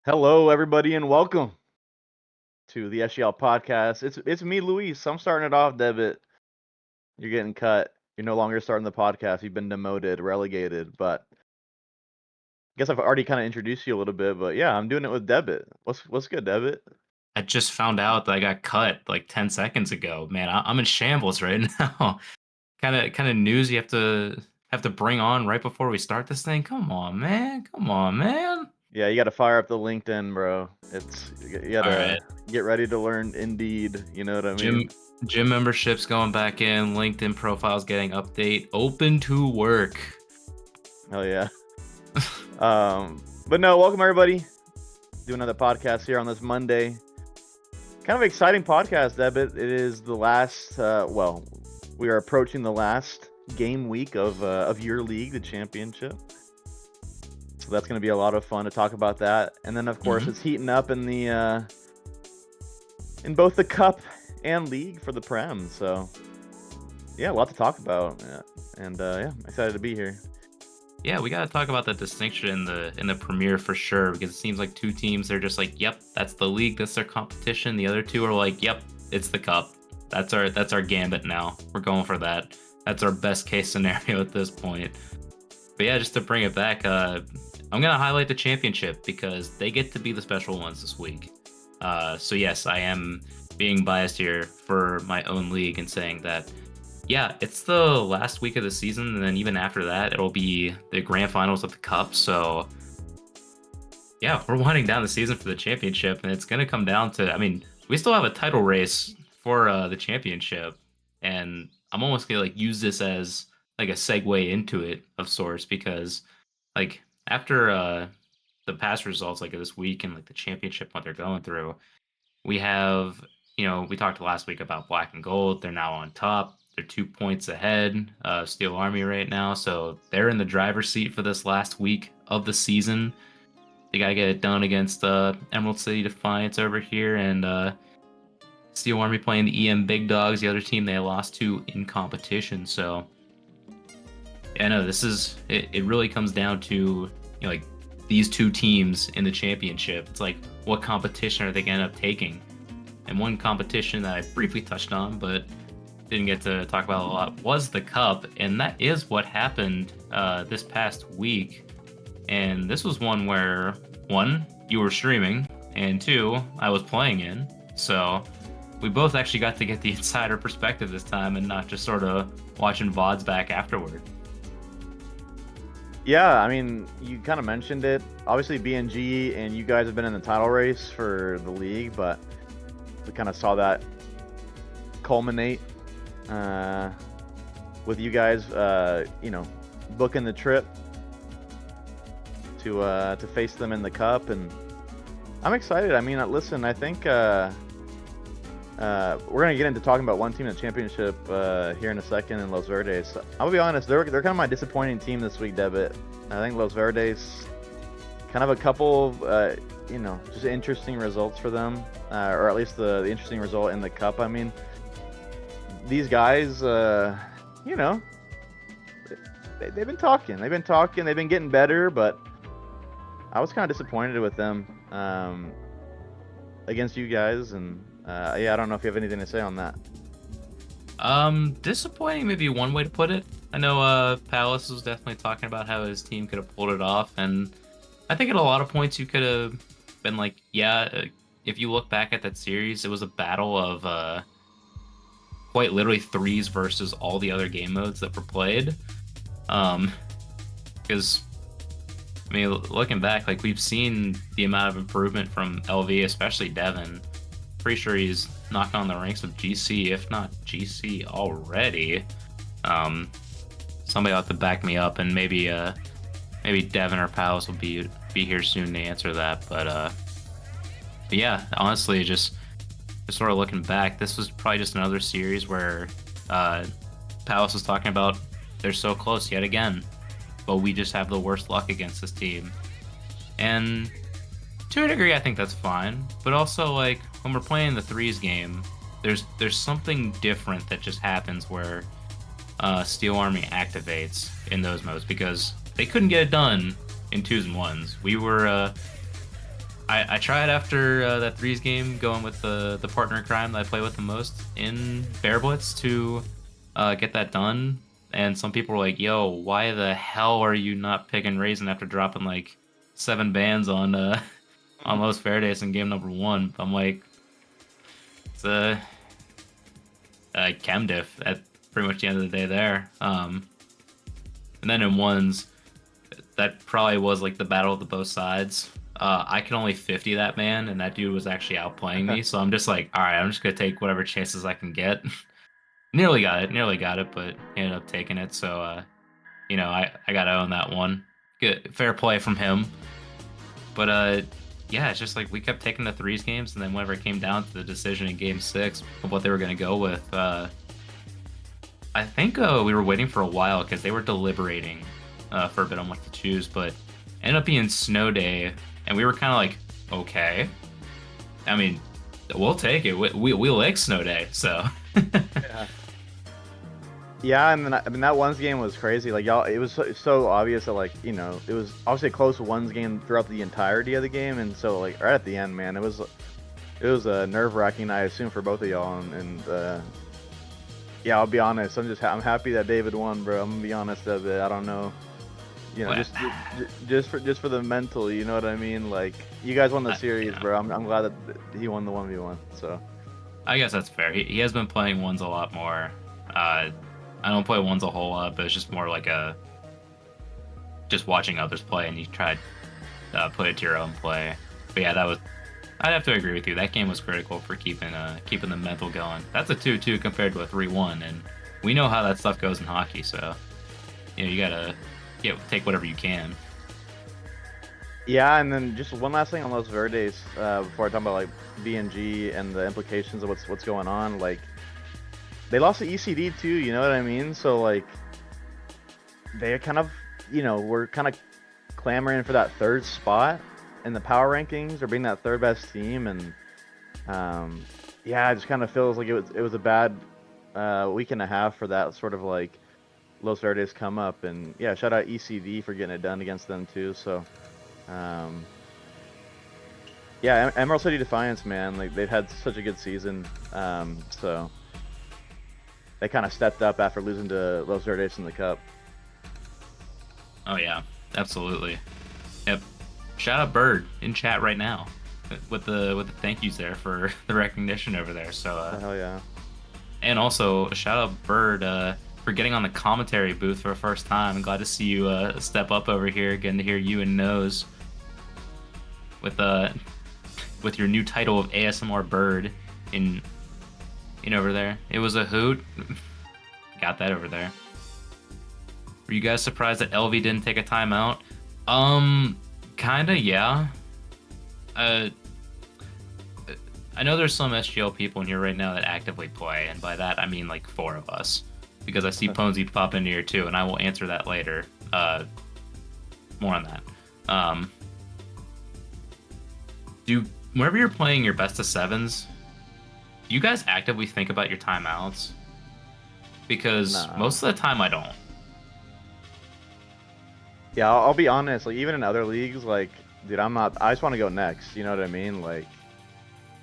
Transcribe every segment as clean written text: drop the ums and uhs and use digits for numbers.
Hello, everybody, and welcome to the SGL podcast. It's me, Luis. I'm starting it off, Debit. You're getting cut. You're no longer starting the podcast. You've been demoted, relegated. But I guess I've already kind of introduced you a little bit. But yeah, I'm doing it with Debit. What's good, Debit? I just found out that I got cut like 10 seconds ago. Man, I'm in shambles right now. Kind of news you have to bring on right before we start this thing. Come on, man. Come on, man. Yeah, you got to fire up the LinkedIn, bro. You got All to right. get ready to learn Indeed. You know what I mean? Gym memberships going back in, LinkedIn profiles getting update, open to work. Hell yeah. But no, welcome everybody. Do another podcast here on this Monday. Kind of exciting podcast, Debit. It is the last. We are approaching the last game week of your league, the championship. So that's going to be a lot of fun to talk about that. And then, of course, it's heating up in the in both the cup and league for the Prem. So yeah, a lot to talk about. Yeah. And yeah, I'm excited to be here. Yeah, we gotta talk about the distinction in the Premier for sure, because it seems like two teams are just like, yep, that's the league, that's their competition. The other two are like, yep, it's the cup. That's our gambit now. We're going for that. That's our best case scenario at this point. But yeah, just to bring it back, I'm gonna highlight the championship because they get to be the special ones this week. So yes, I am being biased here for my own league and saying that, yeah, it's the last week of the season, and then even after that, it'll be the grand finals of the cup. So yeah, we're winding down the season for the championship, and it's gonna come down to, I mean, we still have a title race for the championship, and I'm almost gonna like use this as like a segue into it of sorts, because like after the past results like this week and like the championship, what they're going through, we have, we talked last week about black and gold. They're now on top. They're 2 points ahead of Steel Army right now. So they're in the driver's seat for this last week of the season. They got to get it done against Emerald City Defiance over here, and Steel Army playing the EM Big Dogs, the other team they lost to in competition. So yeah, no, it really comes down to, like these two teams in the championship. It's like, what competition are they going to end up taking? And one competition that I briefly touched on, but didn't get to talk about a lot, was the Cup. And that is what happened this past week. And this was one where, one, you were streaming, and two, I was playing in. So we both actually got to get the insider perspective this time and not just sort of watching VODs back afterward. Yeah, I mean, you kind of mentioned it. Obviously, BNG and you guys have been in the title race for the league, but we kind of saw that culminate with you guys, booking the trip to face them in the cup, and I'm excited. I mean, listen, I think we're gonna get into talking about one team in the championship here in a second in Los Verdes. I'll be honest, they're kind of my disappointing team this week, Debit. I think Los Verdes, kind of a couple of, just interesting results for them, or at least the interesting result in the cup. I mean, these guys, they've been talking. They've been getting better, but I was kind of disappointed with them against you guys, and yeah, I don't know if you have anything to say on that. Disappointing, maybe one way to put it. I know Palace was definitely talking about how his team could have pulled it off, and I think at a lot of points you could have been like, yeah, if you look back at that series, it was a battle of quite literally threes versus all the other game modes that were played. Because I mean, looking back, like we've seen the amount of improvement from LV, especially Devin. Pretty sure he's knocking on the ranks of GC, if not GC already. Somebody ought to back me up, and maybe Devin or Palace will be here soon to answer that. But yeah, honestly, just sort of looking back, this was probably just another series where Palace was talking about they're so close yet again, but we just have the worst luck against this team. And to a degree, I think that's fine. But also, like, when we're playing the threes game, there's something different that just happens where Steel Army activates in those modes, because they couldn't get it done in twos and ones. We were I tried after that threes game going with the partner in crime that I play with the most in Bear Blitz to get that done. And some people were like, "Yo, why the hell are you not picking Raisin after dropping like 7 bans on on Los Verdes in game number 1?" I'm like, it's a chem diff at pretty much the end of the day there. And then in ones, that probably was like the battle of the both sides. I could only 50 that man, and that dude was actually outplaying me. So I'm just like, all right, I'm just gonna take whatever chances I can get. Nearly got it, but ended up taking it. So I gotta own that one. Good, fair play from him. But yeah, it's just like we kept taking the threes games, and then whenever it came down to the decision in game 6 of what they were gonna go with, I think we were waiting for a while because they were deliberating for a bit on what to choose, but ended up being snow day, and we were kind of like, okay. I mean, we'll take it. We like snow day, so. Yeah. Yeah, and then I mean that ones game was crazy. Like y'all, it was so obvious that like it was obviously a close ones game throughout the entirety of the game, and so like right at the end, man, it was nerve-wracking, I assume, for both of y'all, and yeah, I'll be honest, I'm happy that David won, bro. I'm gonna be honest of it. I don't know, just for the mental, you know what I mean? Like you guys won the series, yeah. bro. I'm glad that he won the 1v1. So I guess that's fair. He has been playing ones a lot more. I don't play ones a whole lot, but it's just more like just watching others play, and you try to put it to your own play. But yeah, I'd have to agree with you. That game was critical for keeping the mental going. That's a 2-2 compared to a 3-1, and we know how that stuff goes in hockey. So you gotta take whatever you can. yeah, and then just one last thing on Los Verdes before I talk about like BNG and the implications of what's going on. Like they lost to ECD too, you know what I mean? So like they kind of were kind of clamoring for that third spot in the power rankings or being that third best team, and yeah, it just kind of feels like it was a bad week and a half for that sort of like Los Verdes come up, and yeah, shout out ECD for getting it done against them too. So yeah, Emerald City Defiance, man, like they've had such a good season, so they kind of stepped up after losing to Los Verdes in the cup. Oh yeah, absolutely. Yep. Shout out Bird in chat right now with the thank yous there for the recognition over there. So Hell yeah. And also shout out Bird for getting on the commentary booth for the first time. I'm glad to see you step up over here, getting to hear you and Nose with your new title of ASMR Bird in over there. It was a hoot. Got that over there. Were you guys surprised that LV didn't take a timeout? Kinda, yeah. I know there's some SGL people in here right now that actively play, and by that I mean like 4 of us, because I see Ponzi pop in here too, and I will answer that later. More on that. Whenever you're playing your best of 7s, do you guys actively think about your timeouts? Because most of the time I don't. Yeah, I'll be honest. Like even in other leagues, like dude, I just want to go next. You know what I mean? Like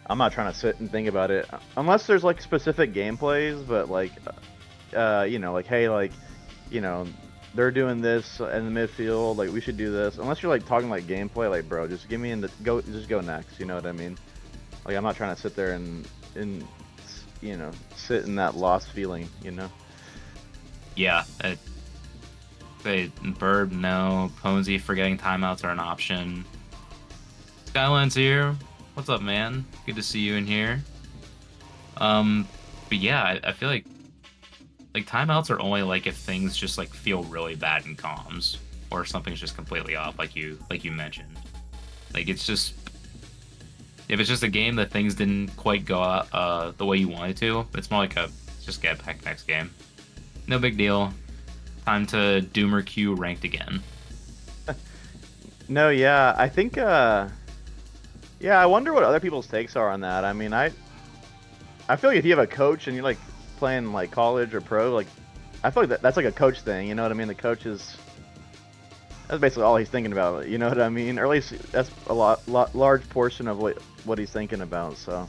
I'm not trying to sit and think about it unless there's like specific gameplays. But like, like hey, like, they're doing this in the midfield. Like we should do this. Unless you're like talking like gameplay, like bro, just give me just go next. You know what I mean? Like I'm not trying to sit there and sit in that lost feeling. Yeah. Bird, no. Ponzi, forgetting timeouts are an option. Skyline's here. What's up, man? Good to see you in here. But yeah, I feel like timeouts are only like if things just like feel really bad in comms, or something's just completely off, like you mentioned. Like it's just, if it's just a game that things didn't quite go out the way you wanted to, it's more like just get back next game. No big deal. Time to Doomer Q ranked again. No, yeah, I think yeah, I wonder what other people's takes are on that. I mean, I feel like if you have a coach and you're like playing like college or pro, like I feel like that's like a coach thing, you know what I mean? The coach is That's basically all he's thinking about. You know what I mean? Or at least that's a large portion of what he's thinking about. So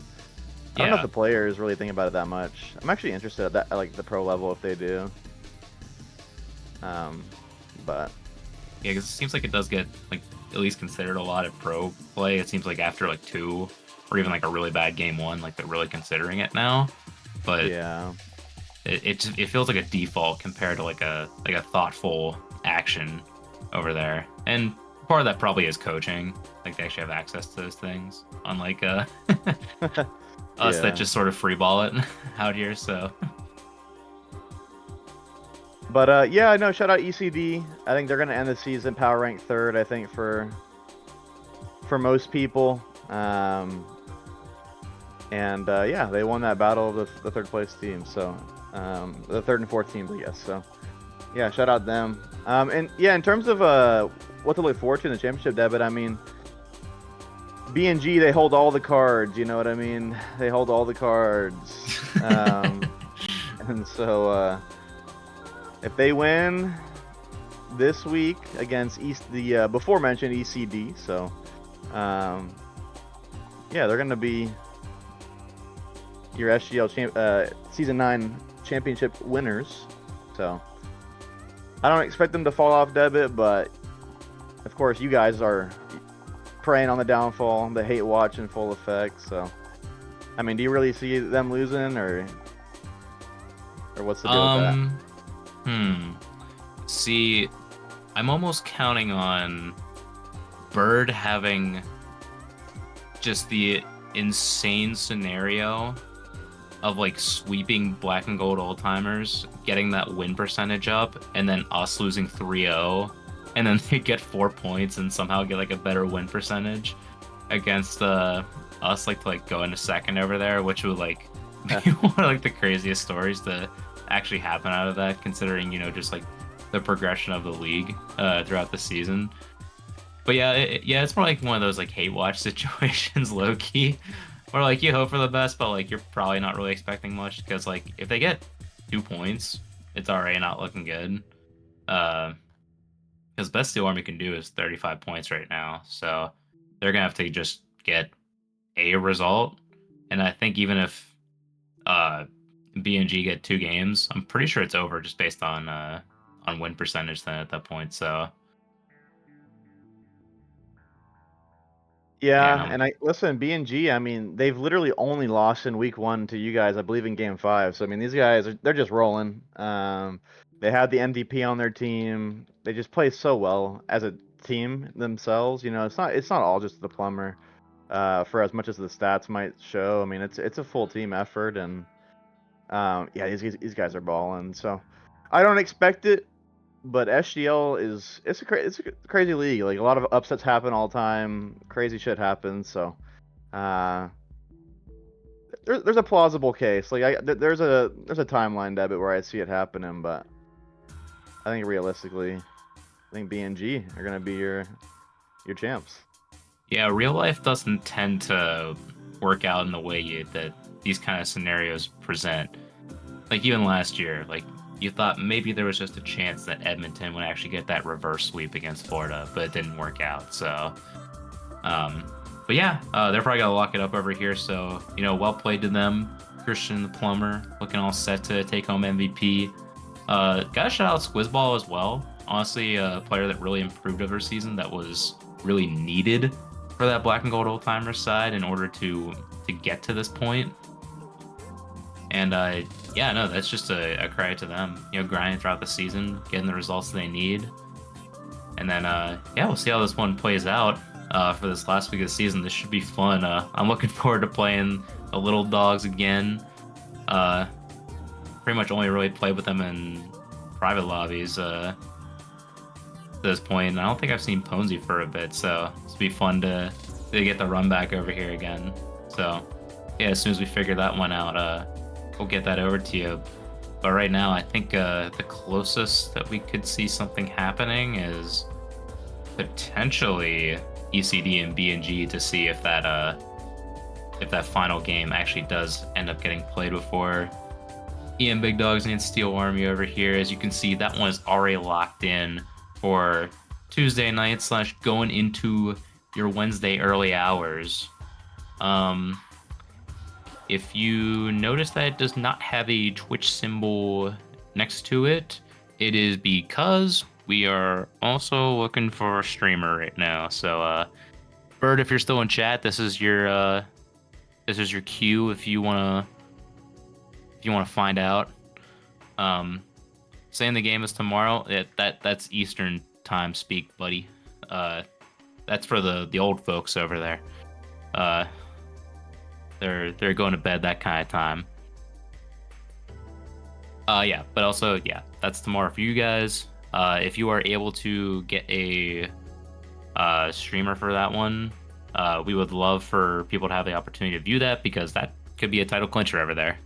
I don't know if Yeah. the players really think about it that much. I'm actually interested at like the pro level if they do. But Yeah, because it seems like it does get like at least considered a lot of pro play. It seems like after like 2 or even like a really bad game 1, like they're really considering it now. But yeah, it feels like a default compared to like a thoughtful action over there. And part of that probably is coaching. Like they actually have access to those things, unlike us that yeah. just sort of freeball it out here. So But yeah, no. Shout out ECD. I think they're gonna end the season power rank 3rd. I think for most people. And yeah, they won that battle of the 3rd place team. So the 3rd and 4th teams, I guess. So yeah, shout out them. And yeah, in terms of what to look forward to in the championship debut, I mean, B&G, they hold all the cards. You know what I mean? They hold all the cards. And so if they win this week against the before mentioned ECD, so yeah, they're gonna be your SGL season 9 championship winners. So I don't expect them to fall off debit, but of course you guys are preying on the downfall, the hate watch in full effect. So I mean, do you really see them losing, or what's the deal with that? See, I'm almost counting on Bird having just the insane scenario of like sweeping black and gold old timers, getting that win percentage up, and then us losing 3-0, and then they get 4 points and somehow get like a better win percentage against us, like to like go into second over there, which would like be one of like the craziest stories to actually happen out of that, considering, you know, just like the progression of the league throughout the season. But yeah, it's more like one of those like hate watch situations, low key, where like you hope for the best, but like you're probably not really expecting much, because like if they get 2 points, it's already not looking good. Because best Steel Army can do is 35 points right now, so they're gonna have to just get a result. And I think even if B&G get 2 games, I'm pretty sure it's over just based on win percentage then at that point. So yeah, Yeah, no, and I listen, B&G, I mean, they've literally only lost in week 1 to you guys, I believe, in game 5. So I mean, these guys they're just rolling. They had the MVP on their team. They just play so well as a team themselves. You know, it's not all just the plumber. For as much as the stats might show, I mean, it's a full team effort, and yeah, these guys are balling. So I don't expect it, but SGL it's a crazy league. Like a lot of upsets happen all the time. Crazy shit happens. So uh, there's a plausible case. Like there's a timeline debit where I see it happening, but I think realistically, I think B&G are gonna be your champs. yeah, real life doesn't tend to work out in the way that these kind of scenarios present. Like even last year, like you thought maybe there was just a chance that Edmonton would actually get that reverse sweep against Florida, but it didn't work out. So, but yeah, they're probably gonna lock it up over here. So, you know, well played to them. Christian the Plumber looking all set to take home MVP. Gotta shout out Squizzball as well. Honestly, a player that really improved over season, that was really needed for that black and gold old timer side in order to get to this point. And yeah, no, that's just a credit to them. You know, grinding throughout the season, getting the results they need. And then yeah, we'll see how this one plays out for this last week of the season. This should be fun. I'm looking forward to playing the Little Dogs again. Pretty much only really played with them in private lobbies at this point. And I don't think I've seen Ponzi for a bit, so it'll be fun to get the run back over here again. So yeah, as soon as we figure that one out, we'll get that over to you. But right now, I think the closest that we could see something happening is potentially ECD and B&G, to see if that final game actually does end up getting played before Ian Big Dogs and Steel Army over here. As you can see, that one is already locked in for Tuesday night / going into your Wednesday early hours. Um, if you notice that it does not have a Twitch symbol next to it, it is because we are also looking for a streamer right now. So, Bird, if you're still in chat, this is your cue if you wanna find out. Saying the game is tomorrow. That's Eastern time speak, buddy. That's for the old folks over there. They're going to bed that kind of time. Yeah, but also that's tomorrow for you guys. If you are able to get a streamer for that one, we would love for people to have the opportunity to view that because that could be a title clincher over there.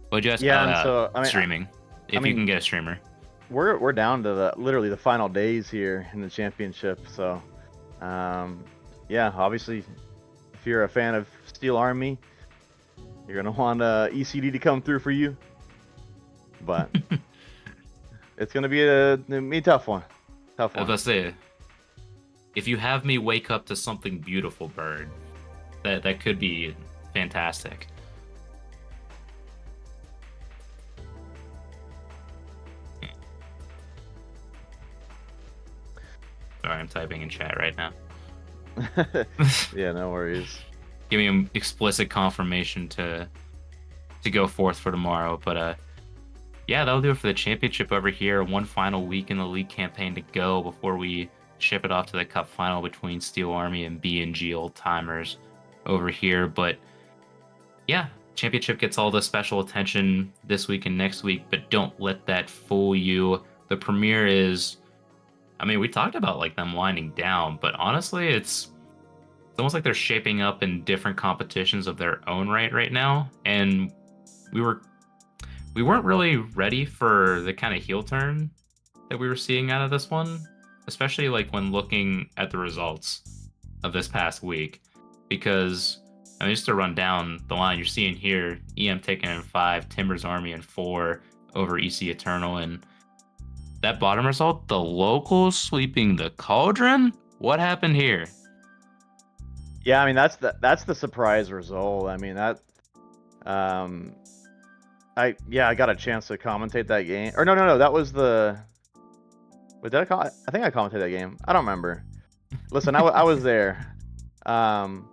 What'd you ask? Yeah, and so Streaming. If you can get a streamer. We're down to literally the final days here in the championship. So, yeah, obviously, if you're a fan of Steel Army, you're gonna want ECD to come through for you. But it's gonna be a tough one. Tough one. I was about to say, if you have me wake up to something beautiful, Bird, that could be fantastic. Sorry, I'm typing in chat right now. Yeah, no worries. Give me an explicit confirmation to go forth for tomorrow. But yeah, that'll do it for the championship over here. One final week in the league campaign to go before we ship it off to the cup final between Steel Army and B&G Old Timers over here. But yeah, championship gets all the special attention this week and next week, but don't let that fool you. The premiere is, I mean, we talked about like them winding down, but honestly, it's almost like they're shaping up in different competitions of their own right now. And we weren't really ready for the kind of heel turn that we were seeing out of this one, especially like when looking at the results of this past week. Because I mean, just to run down the line, you're seeing here EM taking in 5, Timbers Army in 4 over EC Eternal, and that bottom result, the locals sweeping the Cauldron. What happened here? Yeah, I mean that's the surprise result. I mean that, I got a chance to commentate that game. Or no, that was the. Wait, did I think I commentated that game. I don't remember. Listen, I was there. And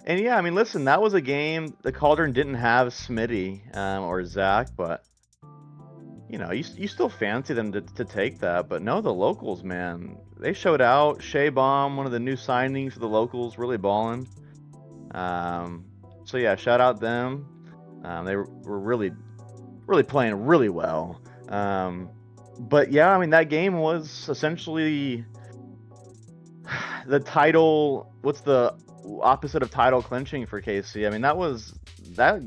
yeah, I mean, listen, that was a game. The Cauldron didn't have Smitty or Zach, but you know, you still fancy them to take that. But no, the locals, man, they showed out. Shea Bomb, one of the new signings for the locals, really balling. So yeah, shout out them. They were really playing really well. But yeah, I mean, that game was essentially the title. What's the opposite of title clinching for KC? I mean, that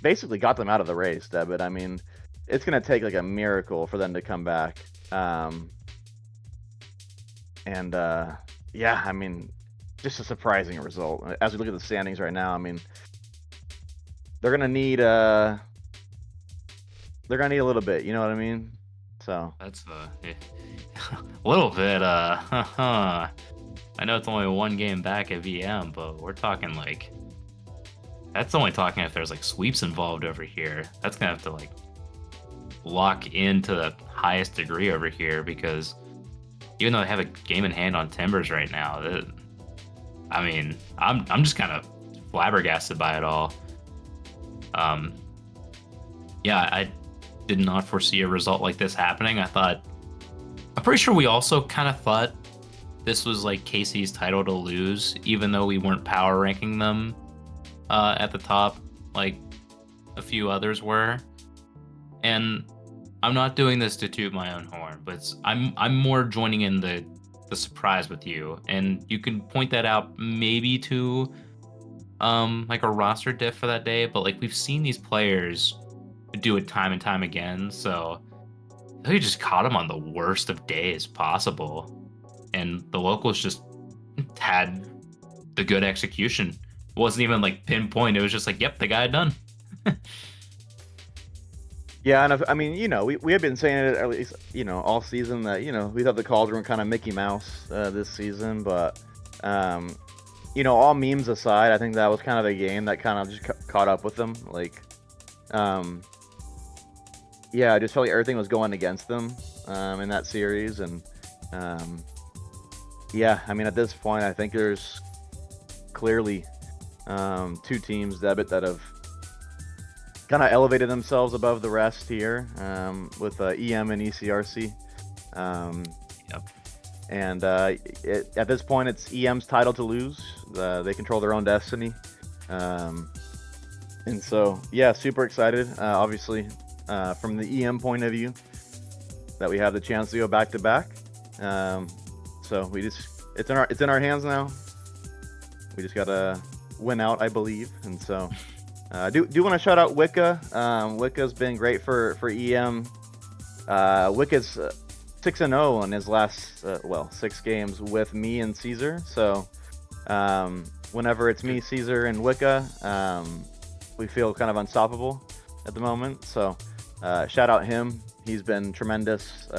basically got them out of the race, Debit. I mean, it's gonna take like a miracle for them to come back. Yeah, I mean, just a surprising result. As we look at the standings right now, I mean, they're gonna need a little bit. You know what I mean? So that's a little bit. I know it's only one game back at VM, but we're talking like that's only talking if there's like sweeps involved over here. That's gonna have to like lock into the highest degree over here, because even though they have a game in hand on Timbers right now, I mean, I'm just kind of flabbergasted by it all. Yeah, I did not foresee a result like this happening. I'm pretty sure we also kind of thought this was like KC's title to lose, even though we weren't power ranking them at the top like a few others were. And I'm not doing this to toot my own horn, but I'm more joining in the surprise with you, and you can point that out maybe to like a roster diff for that day, but like we've seen these players do it time and time again, so they just caught them on the worst of days possible, and the locals just had the good execution. It wasn't even like pinpoint, it was just like, yep, they got it done. Yeah, and I mean, we have been saying it at least, all season that, we thought the Cauldron kind of Mickey Mouse this season, but, all memes aside, I think that was kind of a game that kind of just caught up with them. Like, yeah, I just felt like everything was going against them in that series, and yeah, I mean, at this point, I think there's clearly two teams, Debit, that have kind of elevated themselves above the rest here with EM and ECRC. Yep. And at this point, it's EM's title to lose. They control their own destiny. And so, yeah, super excited, obviously, from the EM point of view, that we have the chance to go back to back. So it's in our hands now. We just gotta win out, I believe. And so, do want to shout out Wicca. Wicca's been great for EM. Wicca's 6-0 in his last 6 games with me and Caesar. So whenever it's me, Caesar, and Wicca, we feel kind of unstoppable at the moment. So shout out him. He's been tremendous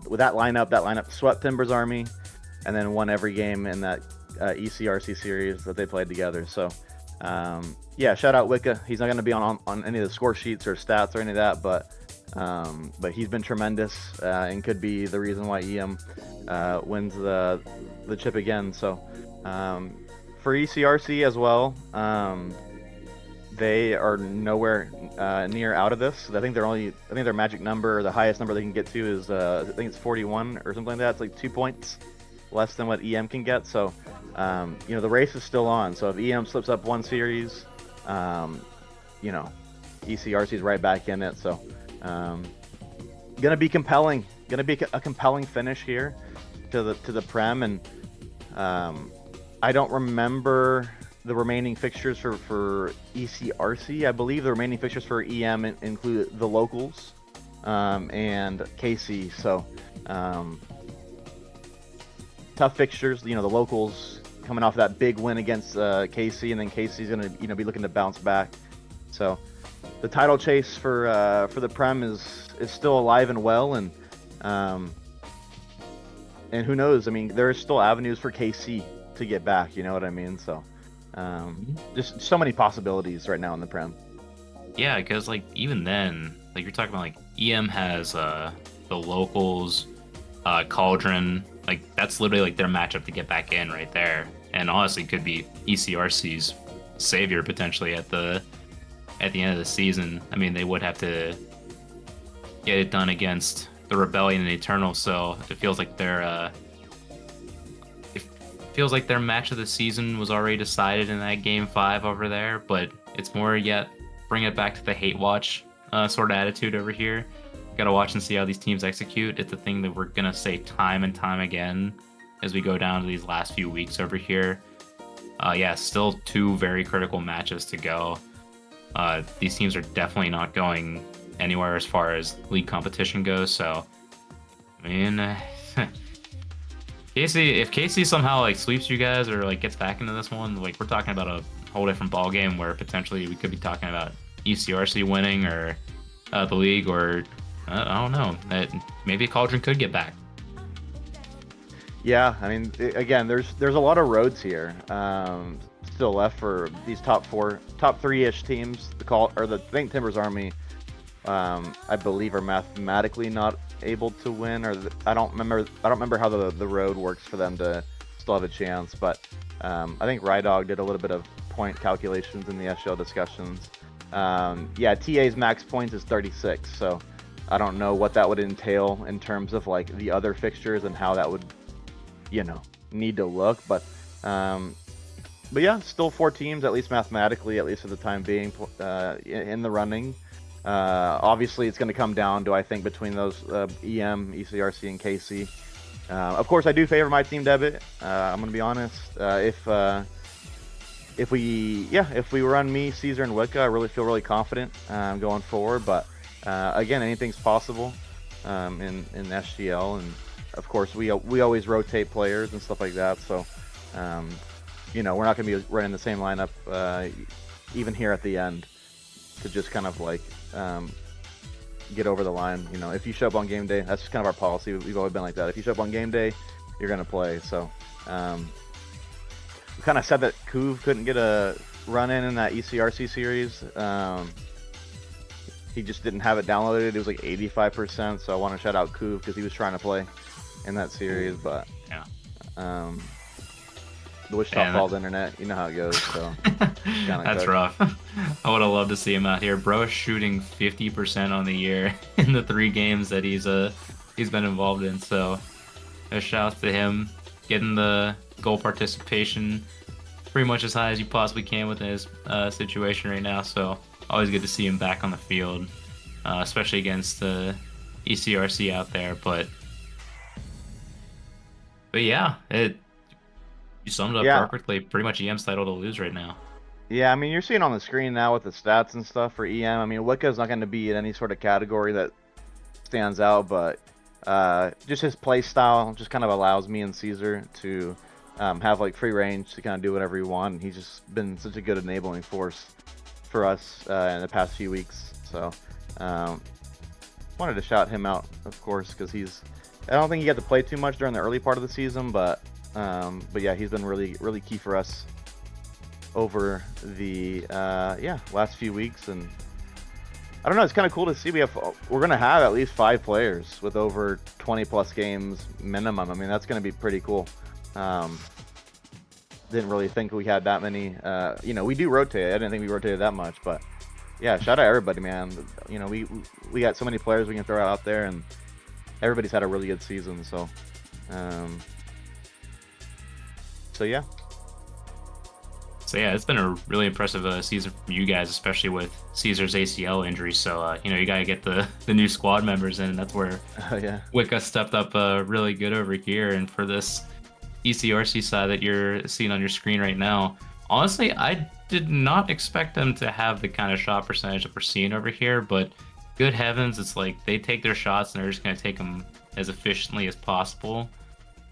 with that lineup. That lineup swept Timbers Army, and then won every game in that ECRC series that they played together. So yeah, shout out Wicca. He's not going to be on any of the score sheets or stats or any of that, but he's been tremendous and could be the reason why EM wins the chip again. So for ECRC as well, they are nowhere near out of this. I think their magic number, the highest number they can get to is I think it's 41 or something like that. It's like 2 points less than what EM can get. So the race is still on. So if EM slips up one series, ECRC is right back in it. So gonna be compelling. Gonna be a compelling finish here to the Prem, and I don't remember the remaining fixtures for ECRC. I believe the remaining fixtures for EM include the locals and KC. So tough fixtures. The locals coming off that big win against KC, and then KC's gonna be looking to bounce back. So the title chase for the Prem is still alive and well, and who knows? I mean, there's still avenues for KC to get back. You know what I mean? So just so many possibilities right now in the Prem. Yeah, because like even then, like you're talking about, like EM has the locals, Cauldron. Like that's literally like their matchup to get back in right there, and honestly could be ECRC's savior potentially at the end of the season. I mean, they would have to get it done against the Rebellion and Eternal, so it feels like their match of the season was already decided in that game 5 over there. But it's more yet bring it back to the hate watch sort of attitude over here. Gotta watch and see how these teams execute. It's a thing that we're gonna say time and time again as we go down to these last few weeks over here. Yeah, still 2 very critical matches to go. These teams are definitely not going anywhere as far as league competition goes. So, I mean, if KC somehow like sweeps you guys or like gets back into this one, like we're talking about a whole different ball game where potentially we could be talking about ECRC winning or the league, or I don't know. Maybe Cauldron could get back. Yeah, I mean, again, there's a lot of roads here still left for these top 3-ish teams. I think Timbers Army, I believe, are mathematically not able to win, or I don't remember how the road works for them to still have a chance. But I think Rydog did a little bit of point calculations in the SGL discussions. Yeah, TA's max points is 36, so I don't know what that would entail in terms of like the other fixtures and how that would need to look, but yeah, still 4 teams, at least mathematically, at least for the time being, in the running. Obviously it's going to come down to, I think, between those EM, ECRC, and KC. Of course, I do favor my team, Debit. I'm going to be honest. If we run me, Caesar, and Wicca, I really feel really confident going forward. But again, anything's possible in SGL, and of course we always rotate players and stuff like that. So we're not going to be running the same lineup even here at the end to just kind of like get over the line. You know, if you show up on game day, that's just kind of our policy. We've always been like that. If you show up on game day, you're gonna play. So we kind of said that Kuv couldn't get a run in that ECRC series. He just didn't have it downloaded. It was like 85%. So I want to shout out Kuv because he was trying to play in that series, but yeah. The Wichita Falls internet, you know how it goes. So that's rough. I would have loved to see him out here. Bro is shooting 50% on the year in the 3 games that he's been involved in. So a shout out to him, getting the goal participation pretty much as high as you possibly can within his situation right now. So always good to see him back on the field, especially against the ECRC out there. But yeah, you summed it up perfectly. Pretty much EM's title to lose right now. Yeah, I mean, you're seeing on the screen now with the stats and stuff for EM. I mean, Wicca's not going to be in any sort of category that stands out, but just his play style just kind of allows me and Caesar to have like free range to kind of do whatever we want. And he's just been such a good enabling force for us in the past few weeks. So wanted to shout him out, of course, because I don't think he got to play too much during the early part of the season, but yeah, he's been really key for us over the last few weeks. And I don't know, it's kind of cool to see we're gonna have at least 5 players with over 20 plus games minimum. I mean, that's gonna be pretty cool. Didn't really think we had that many. You know, we do rotate. I didn't think we rotated that much, but yeah, shout out everybody, man. You know, we got so many players we can throw out there, and everybody's had a really good season. So yeah. So yeah, it's been a really impressive season from you guys, especially with Caesar's ACL injury. So you know, you gotta get the new squad members in. That's where Wicca stepped up really good over here. And for this ECRC side that you're seeing on your screen right now, honestly, I did not expect them to have the kind of shot percentage that we're seeing over here. But good heavens, it's like they take their shots and they're just gonna take them as efficiently as possible.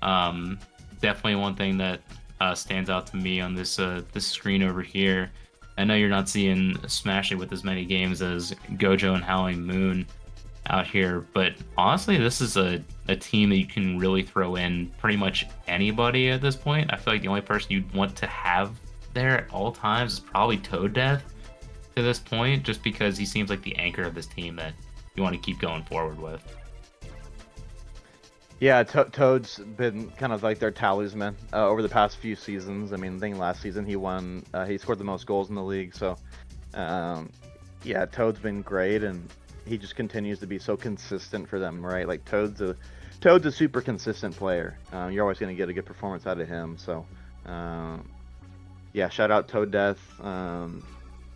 Definitely one thing that stands out to me on this screen over here. I know you're not seeing Smash It with as many games as Gojo and Howling Moon out here, but honestly, this is a team that you can really throw in pretty much anybody at this point. I feel like the only person you'd want to have there at all times is probably Toad Death to this point, just because he seems like the anchor of this team that you want to keep going forward with. Yeah, Toad's been kind of like their talisman over the past few seasons. I mean, I think last season he won. He scored the most goals in the league. So, yeah, Toad's been great, and he just continues to be so consistent for them, right? Like Toad's a super consistent player. You're always going to get a good performance out of him. So, yeah, shout out Toad Death.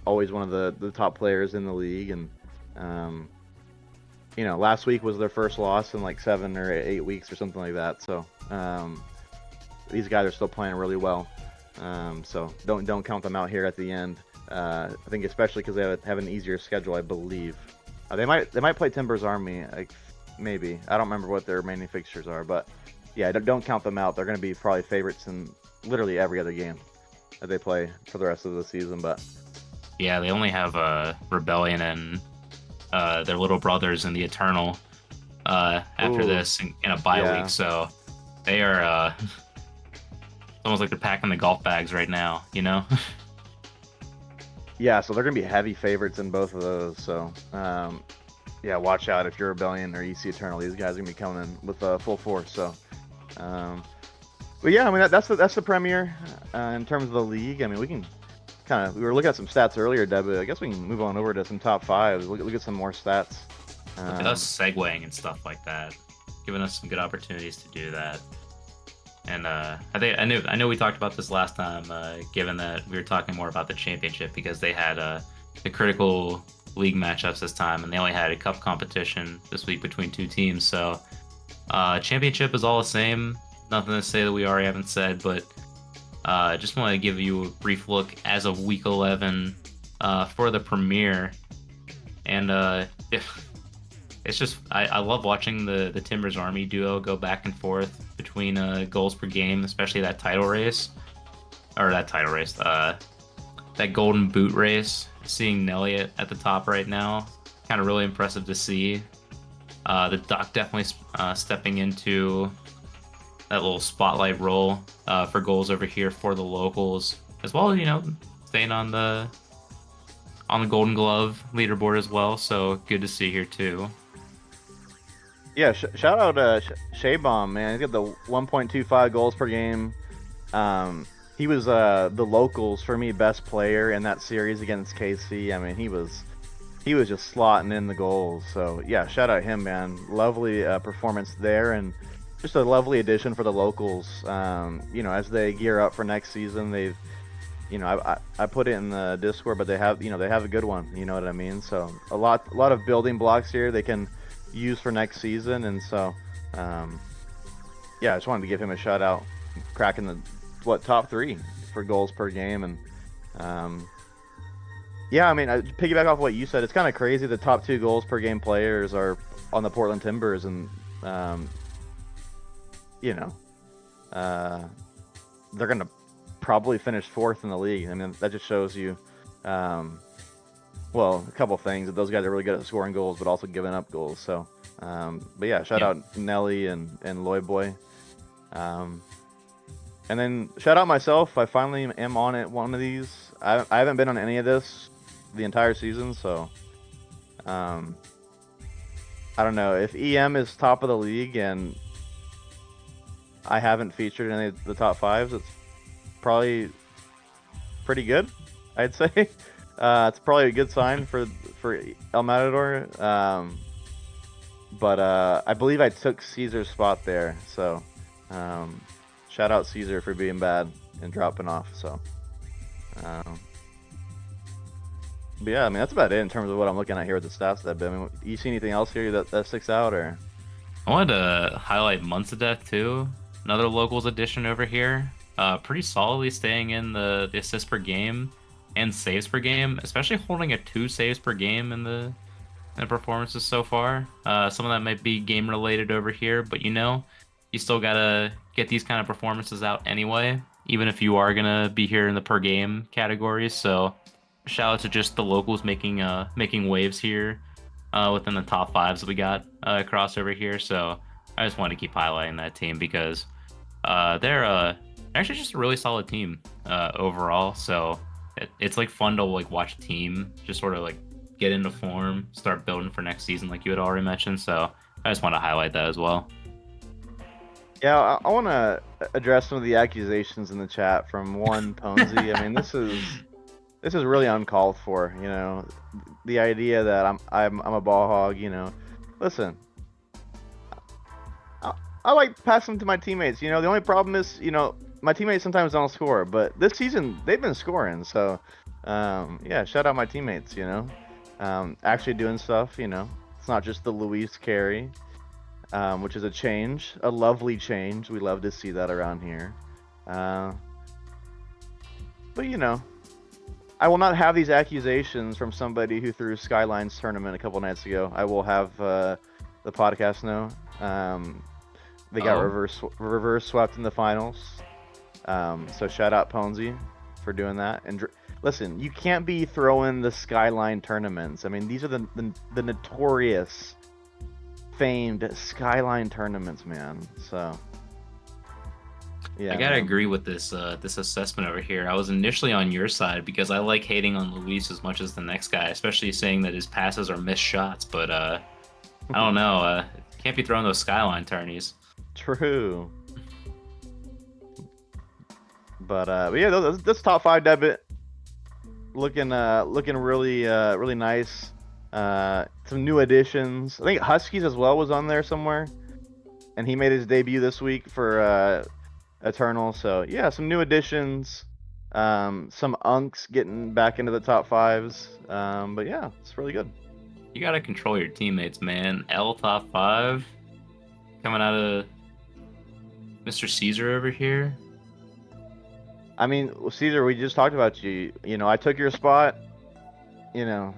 Always one of the top players in the league, and you know, last week was their first loss in like 7 or 8 weeks or something like that. So these guys are still playing really well. So don't count them out here at the end. I think especially because they have an easier schedule, I believe. They might play Timber's Army, like, maybe. I don't remember what their remaining fixtures are, but yeah, don't count them out. They're going to be probably favorites in literally every other game that they play for the rest of the season. But yeah, they only have Rebellion and their little brothers in the Eternal after this in a bye week, so they are almost like they're packing the golf bags right now, you know. Yeah, so they're gonna be heavy favorites in both of those. So yeah, watch out if you're Rebellion or EC Eternal. These guys are gonna be coming in with full force. So but yeah, I mean that's the Premier in terms of the league. I mean, we can we were looking at some stats earlier, Deb. I guess we can move on over to some top 5s. Look at some more stats. Look at us segueing and stuff like that, giving us some good opportunities to do that. And I know we talked about this last time, given that we were talking more about the championship because they had the critical league matchups this time, and they only had a cup competition this week between 2 teams. So championship is all the same. Nothing to say that we already haven't said, but just want to give you a brief look as of week 11 for the Premier. And it's just I love watching the Timbers Army duo go back and forth between goals per game, especially that golden boot race. Seeing Nelly at the top right now kind of really impressive to see. The Duck definitely stepping into that little spotlight role for goals over here for the locals, as well as, staying on the Golden Glove leaderboard as well. So good to see here too. Yeah, shout out Shaybomb, man. He's got the 1.25 goals per game. He was the locals for me best player in that series against KC. I mean, he was just slotting in the goals. So yeah, shout out him, man. Lovely performance there, and just a lovely addition for the locals. As they gear up for next season, they've, I put it in the Discord, but they have a good one. You know what I mean? So a lot of building blocks here they can use for next season, and so yeah, I just wanted to give him a shout out, cracking the top 3 for goals per game, and yeah, I mean, I piggyback off what you said. It's kind of crazy. The top 2 goals per game players are on the Portland Timbers, and they're gonna probably finish 4th in the league. I mean, that just shows you, well, a couple things, that those guys are really good at scoring goals, but also giving up goals. So, but yeah, shout out Nelly and Lloyd Boy. And then shout out myself. I finally am on it. One of these. I haven't been on any of this the entire season, so I don't know if EM is top of the league and I haven't featured any of the top 5s. It's probably pretty good, I'd say. It's probably a good sign for El Matador. But I believe I took Caesar's spot there, so shout out Caesar for being bad and dropping off. So, but yeah, I mean, that's about it in terms of what I'm looking at here with the stats. I mean, you see anything else here that sticks out, or? I wanted to highlight Months of Death too. Another locals addition over here. Pretty solidly staying in the assists per game and saves per game, especially holding a 2 saves per game in the performances so far. Some of that might be game related over here, but you still gotta get these kind of performances out anyway, even if you are gonna be here in the per game categories. So shout out to just the locals making waves here within the top 5s that we got across over here. So I just wanted to keep highlighting that team because they're actually just a really solid team overall. So it's like fun to like watch a team just sort of like get into form, start building for next season, like you had already mentioned. So I just want to highlight that as well. Yeah, I want to address some of the accusations in the chat from one Ponzi. I mean, this is really uncalled for. The idea that I'm a ball hog. Listen, I like passing to my teammates. The only problem is, my teammates sometimes don't score, but this season they've been scoring. So, yeah, shout out my teammates. Actually doing stuff. It's not just the Luis carry, which is a lovely change. We love to see that around here. But I will not have these accusations from somebody who threw Skylines tournament a couple nights ago. I will have the podcast know. They got reverse swept in the finals. So shout out Ponzi for doing that. And listen, you can't be throwing the Skyline tournaments. I mean, these are the notorious, famed Skyline tournaments, man. So yeah, I gotta agree with this assessment over here. I was initially on your side because I like hating on Luis as much as the next guy, especially saying that his passes are missed shots. But I don't know. Can't be throwing those Skyline tourneys. True. But yeah, this top 5 debut looking really nice. Some new additions. I think Huskies as well was on there somewhere, and he made his debut this week for Eternal. So yeah, some new additions. Some unks getting back into the top 5s. But yeah, it's really good. You gotta control your teammates, man. L top 5 coming out of Mr. Caesar over here. I mean, Caesar, we just talked about you. I took your spot. You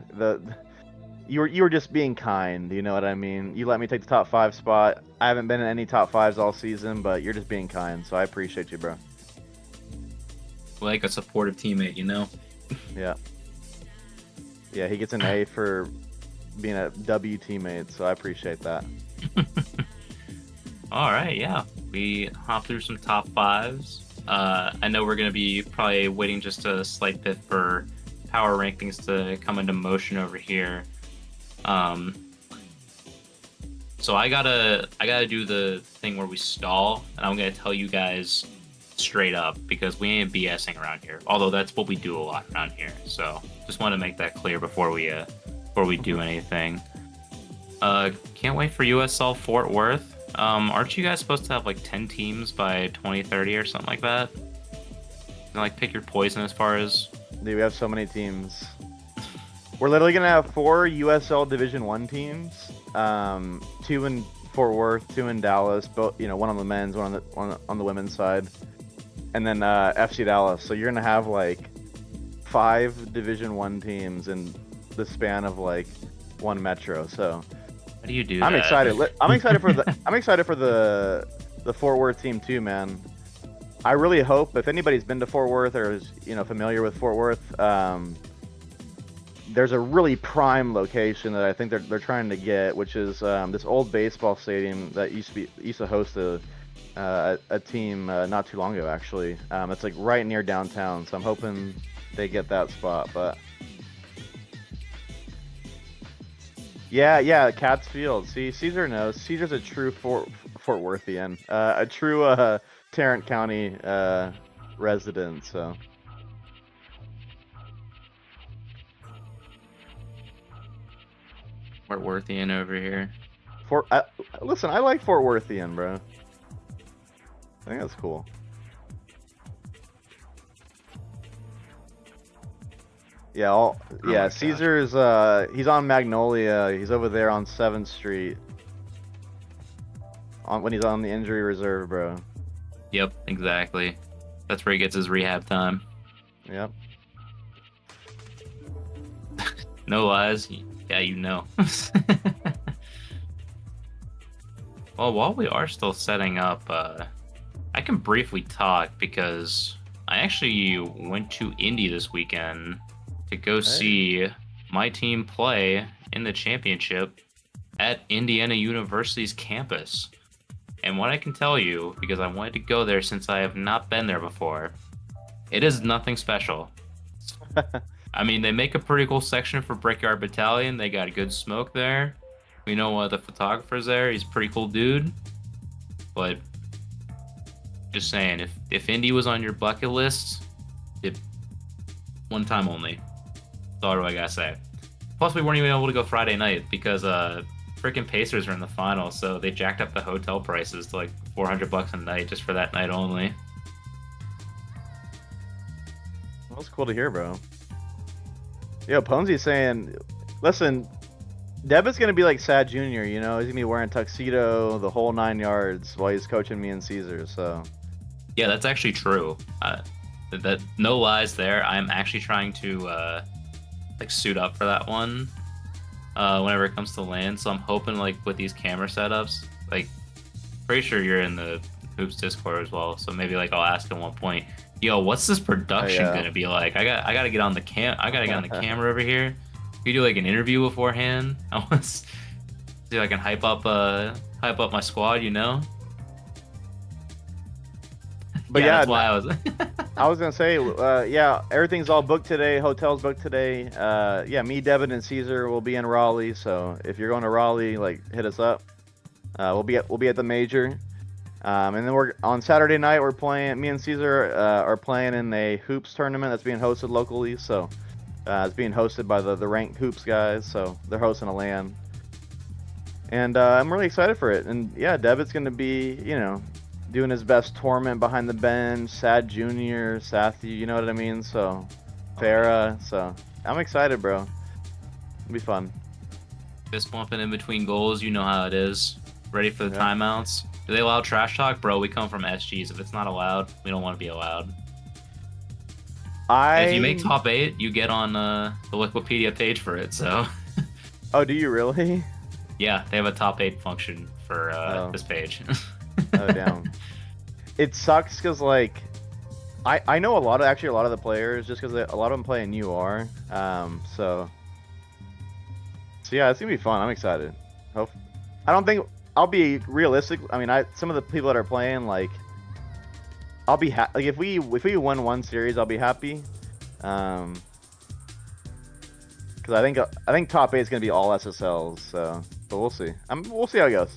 were just being kind. You know what I mean? You let me take the top 5 spot. I haven't been in any top 5s all season, but you're just being kind. So I appreciate you, bro. Like a supportive teammate, Yeah. Yeah, he gets an A for being a W teammate, so I appreciate that. All right, yeah. We hop through some top fives. I know we're going to be probably waiting just a slight bit for power rankings to come into motion over here. Um, so I gotta do the thing where we stall, and I'm gonna tell you guys straight up because we ain't BSing around here. Although that's what we do a lot around here. So just want to make that clear before we do anything. Can't wait for USL Fort Worth. Aren't you guys supposed to have like 10 teams by 2030 or something like that? Like pick your poison as far as. Dude, we have so many teams. We're literally gonna have 4 USL Division 1 teams. 2 in Fort Worth, 2 in Dallas, both one on the men's, one on the women's side, and then FC Dallas. So you're gonna have like 5 Division 1 teams in the span of like one metro. So how do you do I'm that? excited. I'm excited for the Fort Worth team too, man. I really hope if anybody's been to Fort Worth or is familiar with Fort Worth, there's a really prime location that I think they're trying to get, which is this old baseball stadium that used to host a team not too long ago, actually. It's like right near downtown, so I'm hoping they get that spot. But yeah, Cats Field. See, Caesar knows. Caesar's a true Fort Worthian, a true Tarrant County resident. So. Fort Worthian over here. Listen, I like Fort Worthian, bro. I think that's cool. Yeah, Caesar's he's on Magnolia. He's over there on 7th Street. When he's on the injury reserve, bro. Yep, exactly. That's where he gets his rehab time. Yep. No lies. Yeah, you know. Well, while we are still setting up, I can briefly talk because I actually went to Indy this weekend to go see my team play in the championship at Indiana University's campus. And what I can tell you, because I wanted to go there since I have not been there before, it is nothing special. I mean, they make a pretty cool section for Brickyard Battalion. They got a good smoke there. We know one of the photographers there. He's a pretty cool dude. But just saying, if Indy was on your bucket list, one time only. That's all I gotta say. Plus, we weren't even able to go Friday night because freaking Pacers are in the final, so they jacked up the hotel prices to like $400 a night just for that night only. Well, that's cool to hear, bro. Yo, Ponzi's saying, listen, Devin's gonna be like Sad Jr., He's gonna be wearing tuxedo, the whole 9 yards while he's coaching me and Caesar, so. Yeah, that's actually true. That no lies there. I'm actually trying to suit up for that one whenever it comes to land. So I'm hoping with these camera setups, pretty sure you're in the Hoops Discord as well. So maybe I'll ask at one point, yo, what's this production gonna be like? I gotta get on the camera over here. We do an interview beforehand. I want to see if I can hype up my squad, But that's why I was. I was gonna say, everything's all booked today. Hotels booked today. Me, Devin, and Caesar will be in Raleigh. So if you're going to Raleigh, hit us up. We'll be at the major. And then we're on Saturday night. We're playing. Me and Caesar are playing in a hoops tournament that's being hosted locally. So it's being hosted by the ranked hoops guys. So they're hosting a LAN, and I'm really excited for it. And yeah, Devin's gonna be doing his best tournament behind the bench. Sad Jr., Sathy, you know what I mean? So Farah. So I'm excited, bro. It'll be fun. Fist bumping in between goals. You know how it is. Ready for the timeouts. Do they allow trash talk? Bro, we come from SGs. If it's not allowed, we don't want to be allowed. If you make top 8, you get on the Wikipedia page for it, so. Oh, do you really? Yeah, they have a top 8 function for this page. Oh, damn. It sucks because, I know a lot of the players just because a lot of them play in UR. So So yeah, it's gonna be fun. I'm excited. Hope. I don't think I'll be realistic. I mean, some of the people that are playing, like, I'll be like if we win one series, I'll be happy. Because I think top 8 is gonna be all SSLs. So, but we'll see. We'll see how it goes.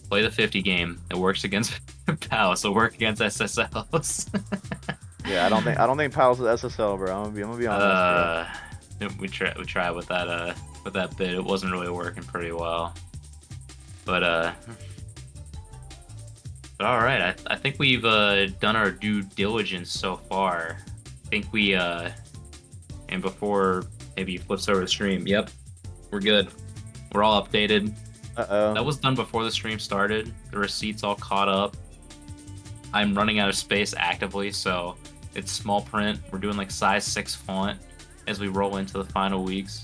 Play the 50 game. It works against PAL, so work against SSLs. Yeah, I don't think PAL's is SSL, bro. I'm gonna be honest, bro. We tried with that bit. It wasn't really working pretty well. But all right. I think we've done our due diligence so far. I think we and before maybe he flips over the stream. Yep, we're good. We're all updated. Uh-oh. That was done before the stream started. The receipt's all caught up. I'm running out of space actively, so it's small print. We're doing like size 6 font as we roll into the final weeks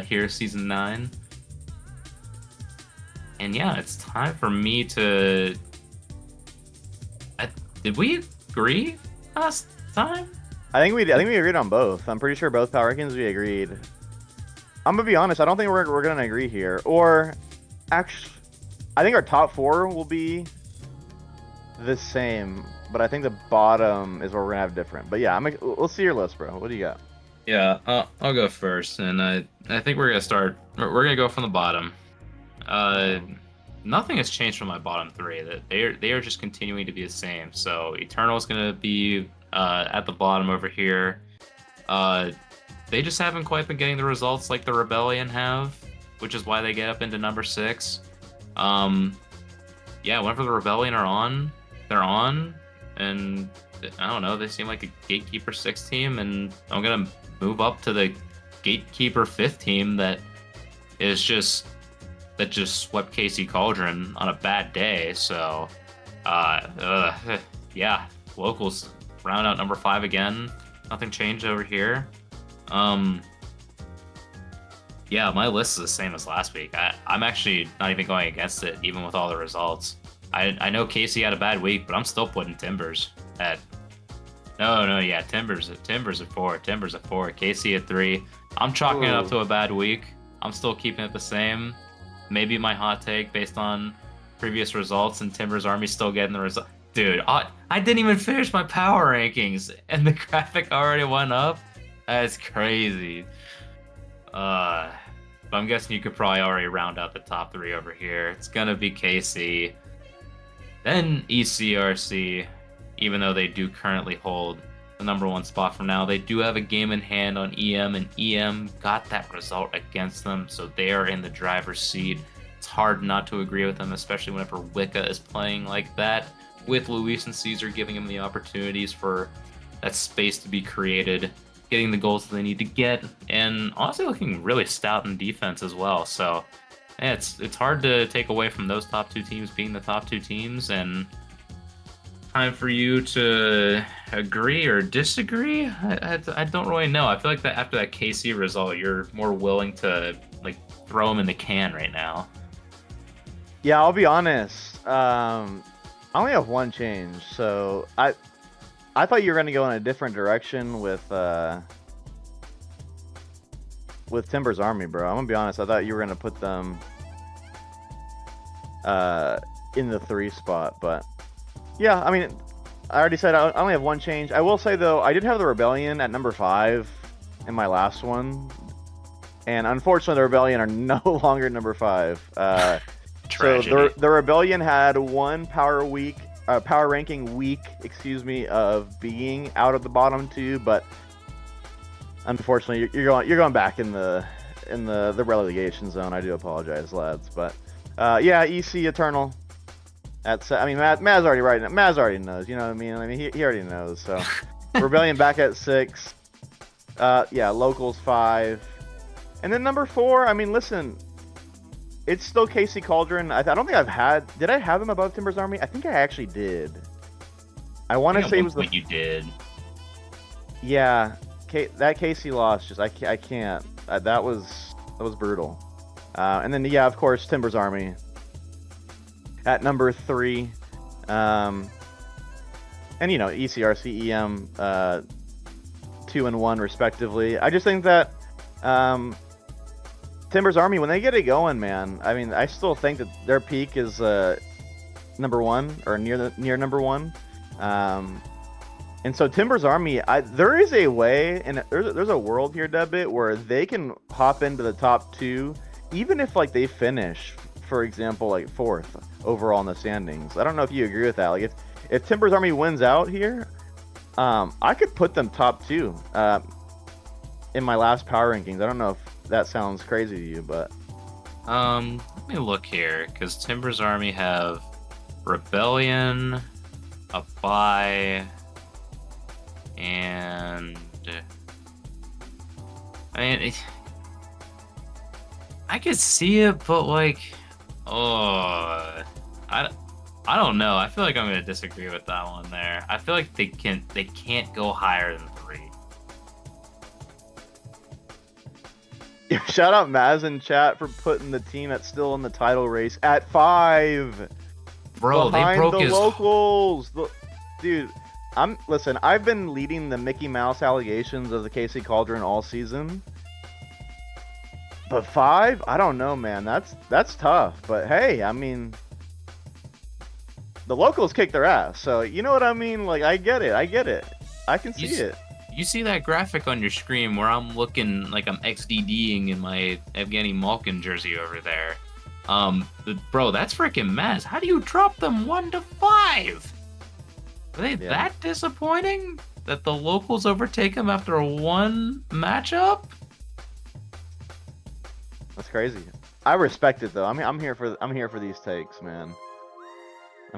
here, season 9. And yeah, it's time for me to. Did we agree last time? I think we agreed on both. I'm pretty sure both power rankings we agreed. I'm gonna be honest. I don't think we're gonna agree here. Or actually, I think our top 4 will be the same, but I think the bottom is where we're gonna have different. But yeah, let's see your list, bro. What do you got? Yeah, I'll go first, and I think we're gonna start. We're gonna go from the bottom. Nothing has changed from my bottom 3. That they are just continuing to be the same. So Eternal is gonna be at the bottom over here. They just haven't quite been getting the results like the Rebellion have, which is why they get up into number 6. Yeah, whenever the Rebellion are on, they're on, and I don't know, they seem like a Gatekeeper 6 team, and I'm gonna move up to the Gatekeeper 5th team that just swept KC Cauldron on a bad day. So, yeah, locals round out number 5 again. Nothing changed over here. Yeah, my list is the same as last week. I'm actually not even going against it, even with all the results. I know Casey had a bad week, but I'm still putting Timbers at. No, yeah, Timbers at 4. Timbers at 4. Casey at 3. I'm chalking it up to a bad week. I'm still keeping it the same. Maybe my hot take based on previous results and Timbers Army still getting the result. Dude, I didn't even finish my power rankings, and the graphic already went up. That's crazy. But I'm guessing you could probably already round out the top 3 over here. It's gonna be KC, then ECRC, even though they do currently hold the number 1 spot for now. They do have a game in hand on EM, and EM got that result against them, so they are in the driver's seat. It's hard not to agree with them, especially whenever Wicca is playing like that, with Luis and Caesar giving them the opportunities for that space to be created, getting the goals that they need to get, and honestly looking really stout in defense as well. So yeah, it's hard to take away from those top 2 teams being the top 2 teams, and time for you to agree or disagree. I don't really know. I feel like that after that KC result, you're more willing to like throw them in the can right now. Yeah, I'll be honest. I only have one change, so I thought you were gonna go in a different direction with Timbers Army, bro. I'm gonna be honest. I thought you were gonna put them in the 3 spot, but yeah, I mean, I already said I only have one change. I will say though, I did have the Rebellion at number 5 in my last one, and unfortunately, the Rebellion are no longer number 5. So the Rebellion had one power ranking week, of being out of the bottom 2, but unfortunately, you're going back in the relegation zone. I do apologize, lads, but yeah, EC Eternal. I mean, Maz already right. Maz already knows. You know what I mean? I mean, he already knows. So Rebellion back at 6. Yeah, locals 5, and then number 4. I mean, listen. It's still KC Cauldron. I don't think did I have them above Timbers Army? I think I actually did. I want to say it was the. You did. Yeah, that KC loss. I can't. That was brutal. And then yeah, of course, Timbers Army at number 3. And you know, ECRC, EM, 2 and 1 respectively. I just think that Timbers Army, when they get it going, man, I mean, I still think that their peak is number one or near number one. And so Timbers Army, there is a way, and there's a world here, Debit, where they can hop into the top two, even if like they finish, for example, like fourth overall in the standings. I don't know if you agree with that. Like if Timbers Army wins out here, I could put them top two in my last power rankings. I don't know if that sounds crazy to you, but let me look here, because Timbers Army have Rebellion, a bye, and I mean, I could see it, but like, oh, I don't know. I feel like I'm gonna disagree with that one there. I feel like they can't go higher than 3. Shout out Maz in chat for putting the team that's still in the title race at 5. Bro, behind they broke the his locals. Dude, listen. I've been leading the Mickey Mouse allegations of the KC Cauldron all season. But 5, I don't know, man. That's tough. But hey, I mean, the locals kicked their ass. So you know what I mean? Like, I get it. I can see it. You see that graphic on your screen where I'm looking like I'm XDDing in my Evgeny Malkin jersey over there. Bro, that's freaking mess. How do you drop them 1 to 5? Are they that disappointing that the locals overtake them after one matchup? That's crazy. I respect it though. I mean, I'm here for these takes, man.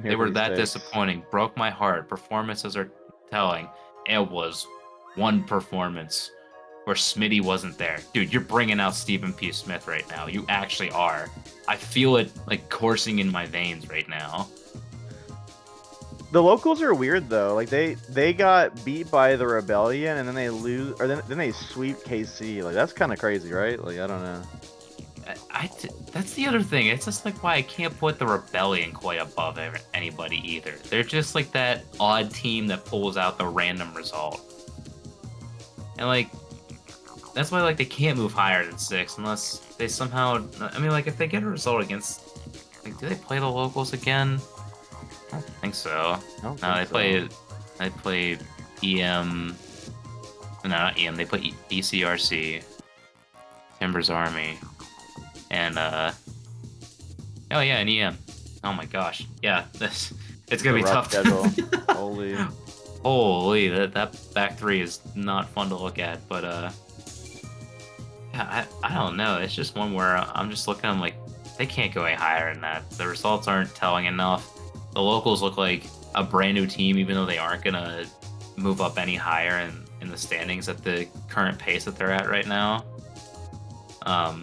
They were that disappointing. Broke my heart. Performances are telling. It was one performance where Smitty wasn't there. Dude, you're bringing out Stephen P. Smith right now. You actually are. I feel it like coursing in my veins right now. The locals are weird though. Like they got beat by the Rebellion and then they lose, or then they sweep KC. Like that's kind of crazy, right? Like I don't know. That's the other thing. It's just like why I can't put the Rebellion quite above anybody either. They're just like that odd team that pulls out the random result. And like, that's why like they can't move higher than 6 unless they somehow. I mean, like if they get a result against, like, do they play the locals again? I don't think so. They play EM. No, not EM. They play ECRC, Timbers Army, and oh yeah, and EM. Oh my gosh, yeah, it's gonna be tough. Holy, that back 3 is not fun to look at, but yeah, I don't know. It's just one where I'm just looking. I'm like, they can't go any higher than that. The results aren't telling enough. The locals look like a brand new team, even though they aren't gonna move up any higher in the standings at the current pace that they're at right now. I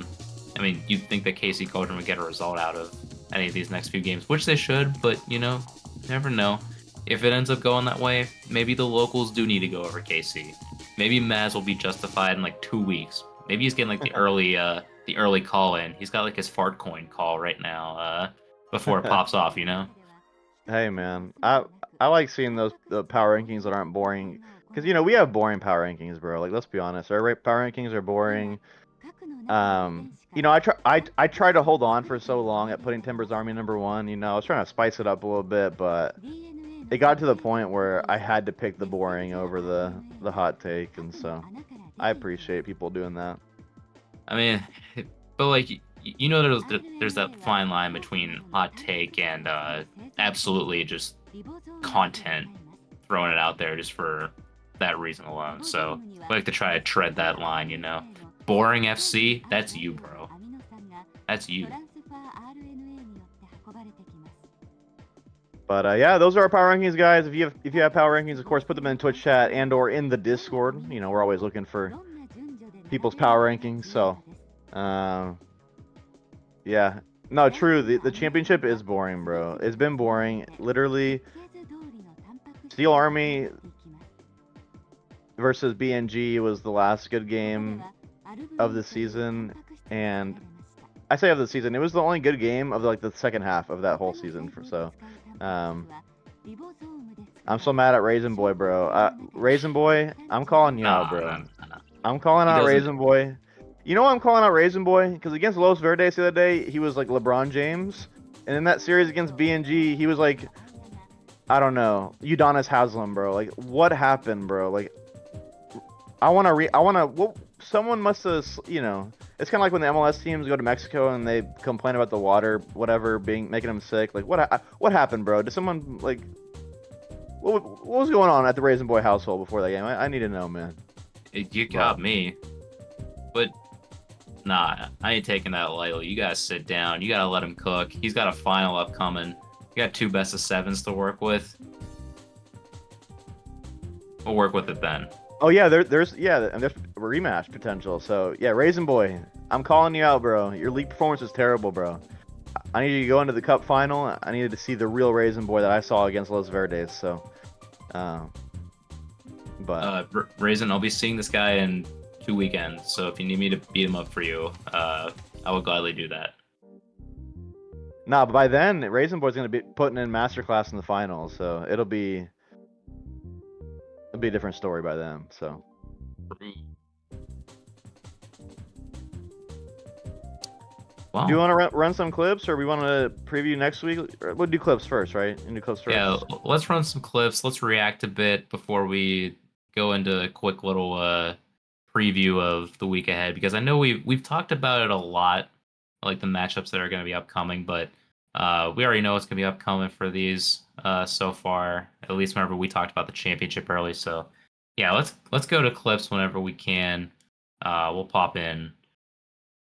mean, you'd think that KC Cauldron would get a result out of any of these next few games, which they should, but you know, never know. If it ends up going that way, maybe the locals do need to go over KC. Maybe Maz will be justified in like 2 weeks. Maybe he's getting like the early call in. He's got like his fart coin call right now before it pops off, you know? Hey man, I like seeing the power rankings that aren't boring, because you know we have boring power rankings, bro. Like let's be honest, our power rankings are boring. You know, I tried to hold on for so long at putting Timbers Army number 1. You know, I was trying to spice it up a little bit, but it got to the point where I had to pick the boring over the hot take, and so I appreciate people doing that. I mean, but like, you know, there's that fine line between hot take and absolutely just content, throwing it out there just for that reason alone. So I like to try to tread that line, you know. Boring FC, that's you, bro. That's you. But yeah, those are our power rankings, guys. If you have power rankings, of course, put them in Twitch chat and or in the Discord. You know, we're always looking for people's power rankings. So, yeah, no, true. The championship is boring, bro. It's been boring. Literally, Steel Army versus BNG was the last good game of the season, and I say of the season, it was the only good game of like the second half of that whole season. I'm so mad at Raisin Boy, bro. Raisin Boy, I'm calling you out, bro. I'm calling out Raisin Boy. You know why I'm calling out Raisin Boy? Because against Los Verdes the other day, he was like LeBron James, and in that series against BNG, he was like, I don't know, Udonis Haslam, bro. Like, what happened, bro? Like, Well, someone must have, it's kind of like when the MLS teams go to Mexico and they complain about the water, whatever, making them sick. Like, what happened, bro? Did someone like, what was going on at the Raisin Boy household before that game? I need to know, man. You got me. But nah, I ain't taking that lightly. You gotta sit down. You gotta let him cook. He's got a final upcoming. You got 2 best of 7s to work with. We'll work with it then. Oh yeah, and there's rematch potential. So yeah, Raisin Boy, I'm calling you out, bro. Your league performance is terrible, bro. I need you to go into the cup final. I needed to see the real Raisin Boy that I saw against Los Verdes. So, Raisin, I'll be seeing this guy in 2 weekends. So if you need me to beat him up for you, I will gladly do that. Nah, but by then Raisin Boy's gonna be putting in masterclass in the final. So it'll be a different story by then. So. Wow. Do you want to run some clips, or we want to preview next week? We'll do clips first, right? And do clips first. Yeah, let's run some clips. Let's react a bit before we go into a quick little preview of the week ahead, because I know we've talked about it a lot, like the matchups that are going to be upcoming, but we already know what's going to be upcoming for these so far. At least whenever we talked about the championship early. So yeah, let's go to clips whenever we can. We'll pop in.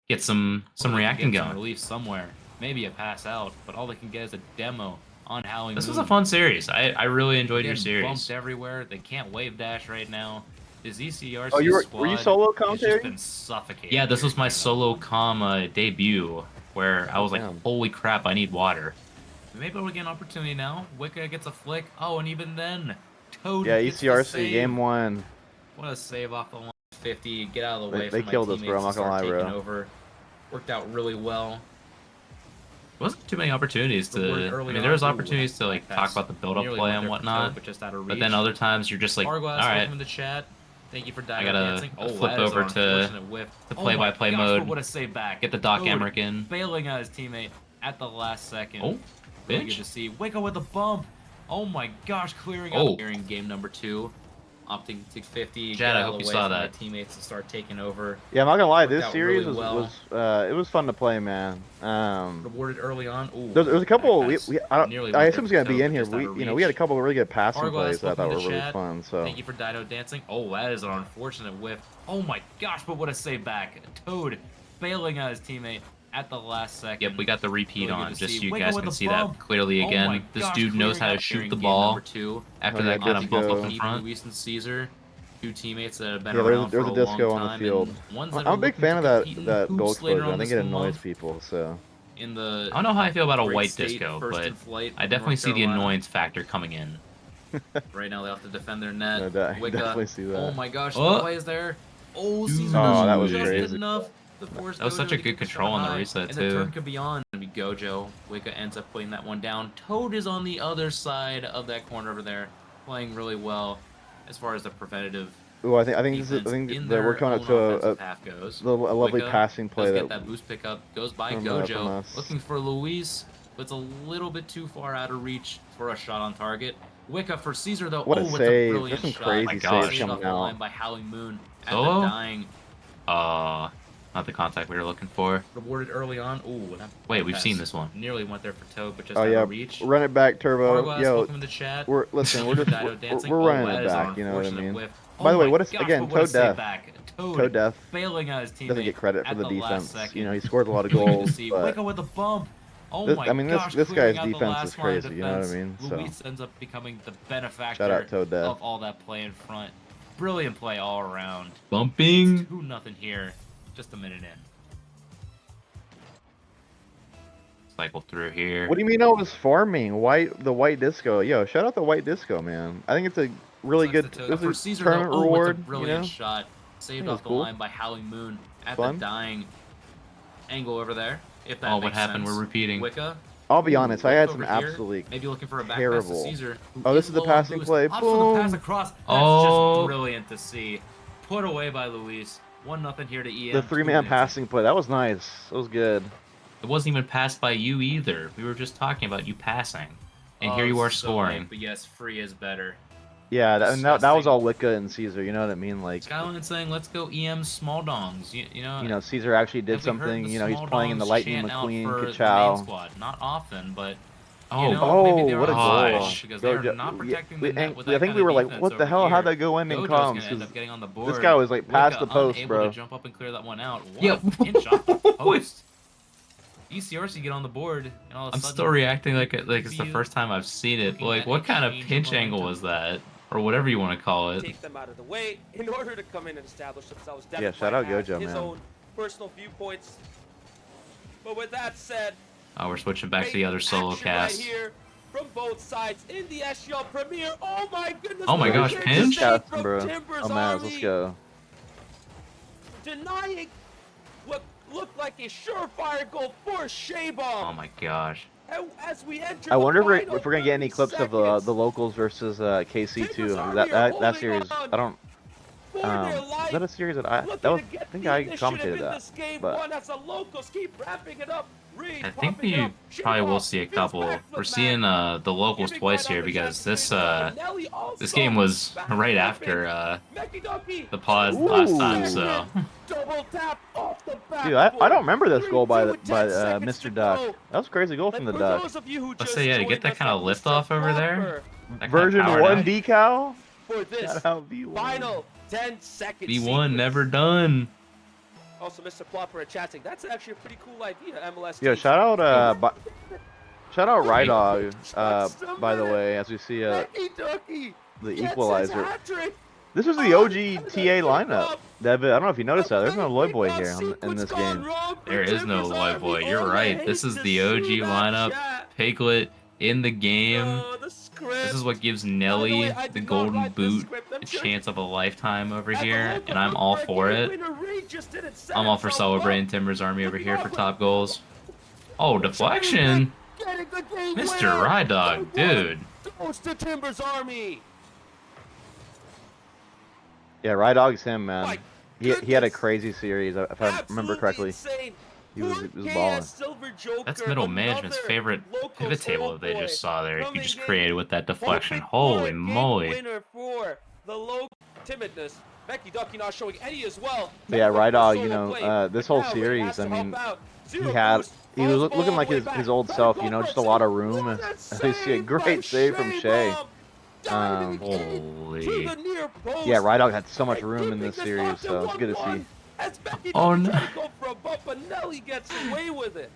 Get some reacting going. Some relief somewhere. Maybe a pass out, but all they can get is a demo on Howling This Moon. Was a fun series. I really enjoyed your series. Bumped everywhere. They can't wave dash right now. His ECRC were you solo commentary? Just been suffocated. Yeah, this was my solo com debut, where I was like, holy crap, I need water. Maybe we'll get an opportunity now. Wicca gets a flick. Oh, and even then, Toad gets ECRC game 1. What a save off the line. 50, get out of the way. They killed us, bro. I'm not gonna lie, bro. Over. Worked out really well. Wasn't too many opportunities to. I mean, there was opportunities to like talk about the build-up play and whatnot, but then other times you're just like, all right. In the chat. Thank you for I gotta flip over to play-by-play mode. What a save back. Get the Doc Emmerich in. Bailing out his teammate at the last second. Oh, really good to see. Wake up with a bump. Oh my gosh, clearing up here in game number 2. Opting to 50. Jad, I hope you saw that. Teammates to start taking over. Yeah, I'm not gonna lie. This series was it was fun to play, man. Rewarded early on. Ooh, there was a couple. I assume it's gonna be in here. We had a couple of really good passing plays that I thought were really fun. So thank you for Dido dancing. Oh, that is an unfortunate whiff. Oh my gosh, but what a save back. Toad bailing out his teammate at the last second. Yep, we got the repeat on, just so you guys can see that clearly again. This dude knows how to shoot the ball after that kind of bump up in front. Luis and Caesar, 2 teammates that have been around for a long time. There's a disco on the field. I'm a big fan of that goal explosion. I think it annoys people, so. I don't know how I feel about a white disco, but I definitely see the annoyance factor coming in. Right now they have to defend their net. I definitely see that. Oh my gosh, the play is there. Oh, Caesar that was crazy. Enough. That was such a good control on the reset, too. And the turn could be on. It'll be Gojo. Wicca ends up putting that one down. Toad is on the other side of that corner over there, playing really well as far as the preventative. Oh, I think that we're coming up to a lovely passing play. That boost pickup goes by Gojo, looking for Luis, but it's a little bit too far out of reach for a shot on target. Wicca for Caesar though. What a save! It's a brilliant There's some shot. crazy saves coming out. By Howling Moon at the dying. Not the contact we were looking for. Rewarded early on. Ooh, wait, we've seen this one. Nearly went there for Toad, but just out of reach. Run it back, Turbo. Welcome in the chat. We're running it back. You know what I mean? By the way, Toad Death. Toad Death failing out his teammate doesn't get credit for the defense. You know, he scores a lot of goals. Wicca with a bump. Oh my gosh, this guy's defense is crazy. You know what I mean? So Luis ends up becoming the benefactor shout out Toad Death. of all that play in front. Brilliant play all around. Bumping. 2-0 here. Just a minute in. Cycle through here. What do you mean I was farming? The white disco. Yo, shout out the white disco, man. I think it's a really good tournament reward. With a brilliant shot. Saved off the line by Howling Moon at the dying angle over there. If that makes what happened? Sense. We're repeating. Wicca. I'll be honest, I had some absolutely maybe looking for a back terrible. Pass to Caesar, this is the passing play. Boom. For the pass across. That's just brilliant to see. Put away by Luis. 1-0 here to EM. The 3-man passing play, that was nice. That was good. It wasn't even passed by you either. We were just talking about you passing. And here you are scoring. But yes, free is better. Yeah, that was all Wicca and Caesar. You know what I mean? Like Skyline saying, "Let's go EM small dongs." You know. Caesar actually did something. You know, he's playing in the Lightning McQueen, Kachow. Squad. Not often, but maybe what a goal! Because they're not protecting the net with that I think we were like, what the hell? How'd that go in comms? Gonna end up getting on the board. This guy was like past the post, unable bro. to jump up and clear that one out. What a pinch off the post. ECRC get on the board, and all of a sudden, I'm still reacting like it's the first time I've seen it. Like, what kind of pinch angle was that? Or whatever you want to call it. Take them out of the way in order to come in and establish themselves. Yeah, shout out Gojo, his man. own personal viewpoints. But with that said, we're switching back to the other solo cast. Right here from both sides in the SGL Premier. Oh my goodness! Oh my gosh, pinch! Bro. Oh man, let's go. Denying what looked like a surefire goal for Shaybomb. Oh my gosh. As we enter I wonder if we're gonna get any clips of the locals versus KC too. That series, I don't. Is that a series that I think I commentated that? But I think we probably will see a couple. We're seeing the locals twice here because this game was right after the pod last time, so. Dude, I don't remember this goal by Mr. Duck. That was a crazy goal from the Duck. Let's say, yeah, to get that kind of lift off over there. Version 1 decal. For this final 10 seconds. V1 never done. Also, Mr. Plopper chatting. That's actually a pretty cool idea, MLS. Yo, shout out Rydog, by the way, as we see the equalizer. This is the OG TA lineup. David, I don't know if you noticed that. There's no Lloyd Boy here in this game. There is no Lloyd Boy. You're right. This is the OG lineup. Piglet in the game. This is what gives Nelly the golden boot, a chance of a lifetime over here, and I'm all for it. I'm all for celebrating Timber's Army over here for top goals. Oh, deflection! Mr. Rydog, dude. Timber's Army. Yeah, Rydog's him, man. He had a crazy series, if I remember correctly. He was balling. That's middle management's favorite pivot table that they just saw there. You just created with that deflection. Holy moly. Winner for the low timidness. Becky Ducky not showing any as well. But yeah, Rydog, this whole series, I mean, he was looking like his old self, just a lot of room. And you see a great save from Shea. Holy. Yeah, Rydog had so much room in this series, so it's good to see. Oh no! Nelly gets away with it.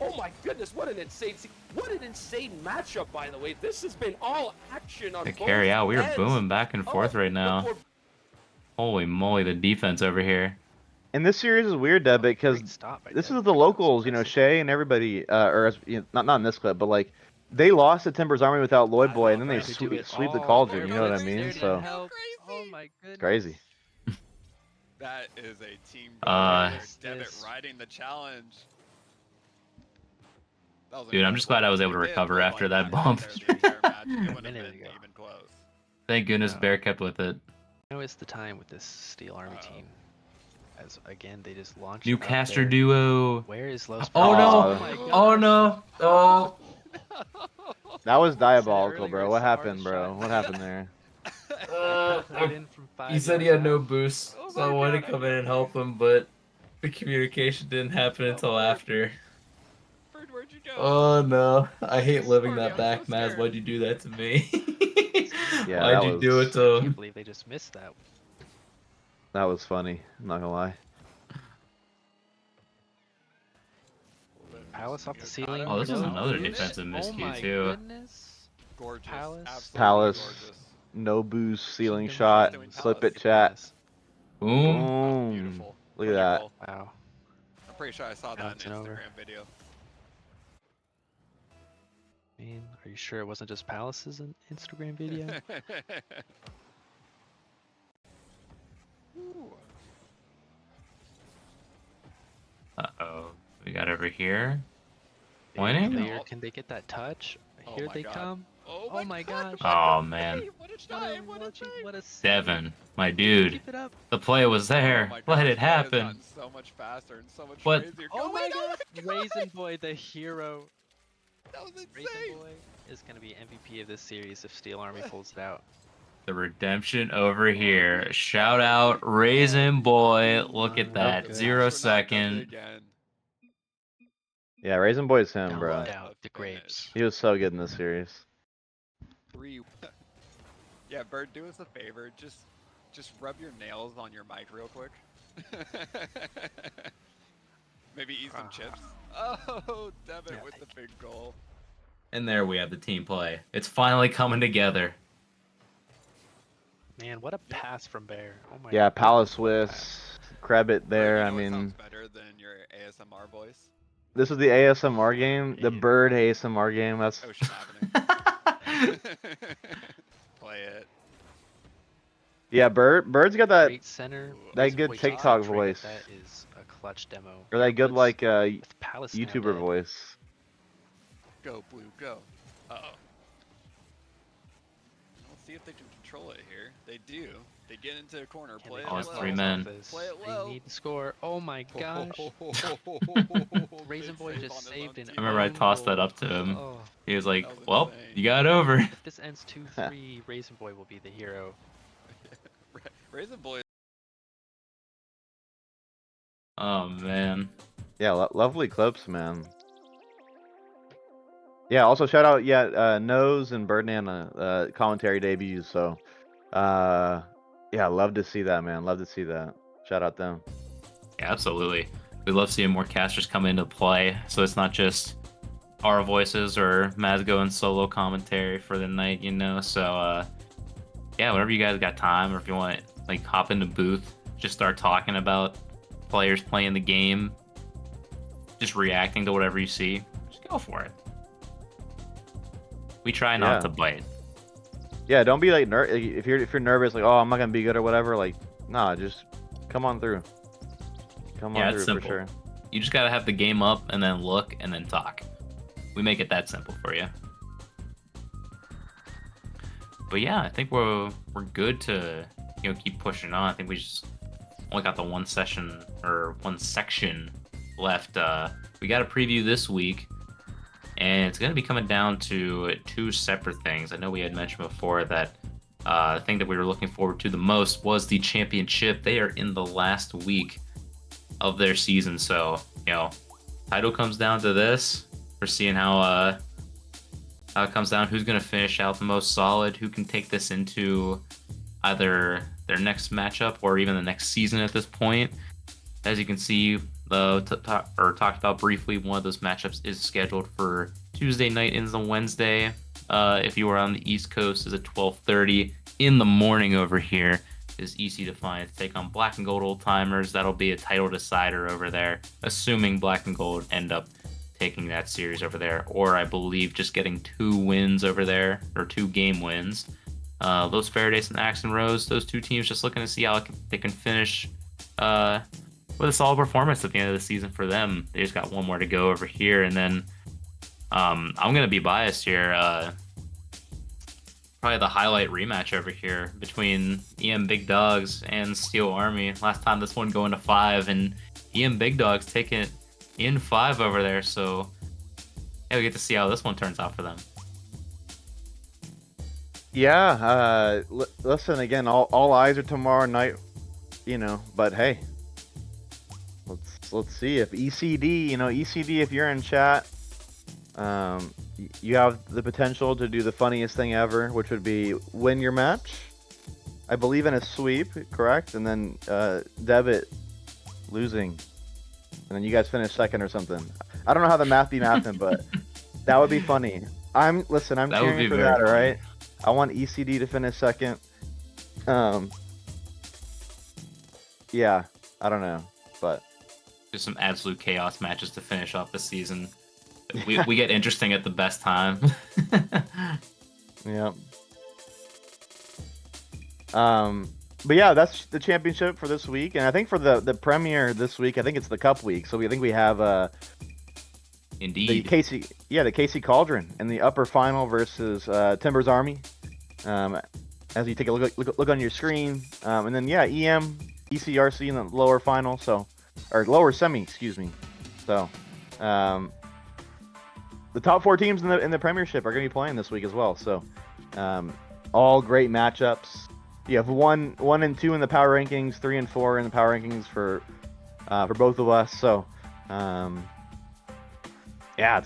Oh my goodness! What an insane matchup, by the way. This has been all action on both carry out. We are ends. booming back and forth right now. Holy moly, the defense over here. And this series is weird, Deb, because this is the locals, Shea and everybody, not in this clip, but like they lost to Timber's Army without Lloyd Boy, and then they sweep the Cauldron. You know what I mean? So oh my goodness. Crazy. That is a team Devitt riding the challenge. Dude, I'm just glad I was able to recover after that bump. Thank goodness Bear kept with it. It's the time with this Steel Army team. As again, they just launched. New caster duo. Where is Los? Oh no! Oh no! Oh. That was diabolical, bro. What happened, bro? What happened there? He said he had no boost, so I wanted to come in and help him, but the communication didn't happen until after. Where'd you go? Oh no, I hate living that back, Maz. Why'd you do that to me? Yeah, why'd you do it to I him? can't believe they just missed that. That was funny. I'm not gonna lie. Palace off the ceiling. Oh, this is another defensive miscue too. Goodness. Gorgeous. Palace. Palace. No boost, ceiling shot. Flip it, chat. Boom. Boom. Beautiful. Look at that. Wow. I'm pretty sure I saw that in Bouncing an over. Instagram video. I mean, are you sure it wasn't just Palace's Instagram video? Uh-oh. We got over here. Pointing? Can they get that touch? Here my they God. come. Oh my gosh. Oh man. What garbage time. What a save. What a save. Devin, my dude, Keep it up. the play was there. Oh my Let gosh, it play has happen. gotten so much faster and so much But- crazier. Oh my God! god! Raisin Boy, the hero. That was Raisin insane. Boy is going to be MVP of this series if Steel Army pulls it out. The redemption over here. Shout out Raisin Boy. Look at that. good. 0 Astronaut does it second. again. Yeah, Raisin Boy's him, No bro. doubt, the grapes. He was so good in this series. 3. Yeah, Bird, do us a favor. Just rub your nails on your mic real quick. Maybe eat some chips. Oh, Devin Yeah, with the big goal. And there we have the team play. It's finally coming together. Man, what a pass from Bear. Oh my Yeah, god. Palace Swiss, Krebit there. Bird, I you know what sounds mean, better than your ASMR voice. this is the ASMR game, the Yeah. Bird ASMR game. That's Ocean Avenue. Play it. yeah, Bird's got that Great center. Ooh, that Raisin good Boy takes TikTok the trigger. voice. That is a clutch demo. or that good Blitz like with Palace now YouTuber dead. voice. Go, Blue, go. Uh-oh. Let's see if they can control it here. They do. They get into a corner. Can Play they it Oh, get it's low. three balls men. off this? Play it They low. need to score. Oh my gosh. Raisin Big Boy save just on his saved own an I remember I own tossed that goal. up to him. Oh, He was like, That was well, insane. you got over. if this ends 2-3, Raisin Boy will be the hero. Raisin Boy. Oh, man. Yeah, lovely clips, man. Yeah, also shout out Nose and Birdman commentary debuts. So, yeah, love to see that, man. Love to see that. Shout out them. Yeah, absolutely. We love seeing more casters come into play, so it's not just our voices or Maz going solo commentary for the night, you know. So, yeah, whenever you guys got time, or if you want to like hop in the booth, just start talking about players playing the game, just reacting to whatever you see, just go for it. We try not Yeah. to bite. Yeah, don't be like if you're nervous, like, oh, I'm not gonna be good or whatever. Like, nah, just come on through. Come Yeah, on it's through simple. for sure. You just gotta have the game up and then look and then talk. We make it that simple for you. But yeah, I think we're good to keep pushing on. I think we just only got the one section left. We got a preview this week, and it's gonna be coming down to two separate things. I know we had mentioned before that the thing that we were looking forward to the most was the championship. They are in the last week of their season, so title comes down to this. We're seeing how it comes down, who's going to finish out the most solid, who can take this into either their next matchup or even the next season at this point. As you can see, talked about briefly, one of those matchups is scheduled for Tuesday night into Wednesday. If you are on the East Coast, is at 12:30 in the morning over here. Is EC Defiance take on Black and Gold Old Timers. That'll be a title decider over there, assuming Black and Gold end up taking that series over there, or I believe just getting 2 wins over there, or 2 game wins. Los Verdes and Axe and Rose, those 2 teams just looking to see how they can finish with a solid performance at the end of the season for them. They just got one more to go over here, and then I'm going to be biased here. Probably the highlight rematch over here between EM Big Dogs and Steel Army. Last time this one going to 5, and EM Big Dogs taking it in 5 over there. So yeah, we get to see how this one turns out for them. Yeah, listen again. All eyes are tomorrow night, But hey, let's see if ECD, if you're in chat, you have the potential to do the funniest thing ever, which would be win your match. I believe in a sweep, correct? And then debit losing, and then you guys finish second or something. I don't know how the math be mathing, but that would be funny. I'm That would cheering be for very that. All funny. right. I want ECD to finish second. Yeah, I don't know, but Just some absolute chaos matches to finish off the season. We get interesting at the best time. yeah. But yeah, that's the championship for this week, and I think for the premiere this week, I think it's the Cup week. So we think we have the Indeed. KC Cauldron in the upper final versus Timbers Army. as you take a look on your screen. And then yeah, EM, ECRC in the lower final, or lower semi, excuse me. So, the top 4 teams in the Premiership are going to be playing this week as well. So, all great matchups. You have 1 and 2 in the power rankings, 3 and 4 in the power rankings for both of us. So, yeah,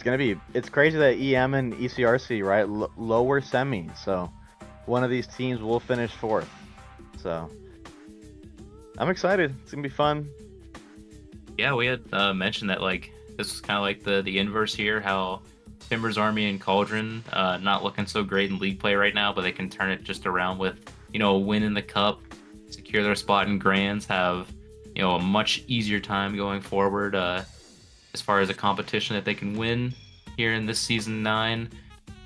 it's crazy that EM and ECRC, right, lower semi. So, one of these teams will finish 4th. So, I'm excited. It's gonna be fun. Yeah, we had mentioned that like this was kind of like the inverse here, how Timbers Army and Cauldron not looking so great in league play right now, but they can turn it just around with a win in the cup, secure their spot in Grands, have a much easier time going forward as far as a competition that they can win here in this season 9.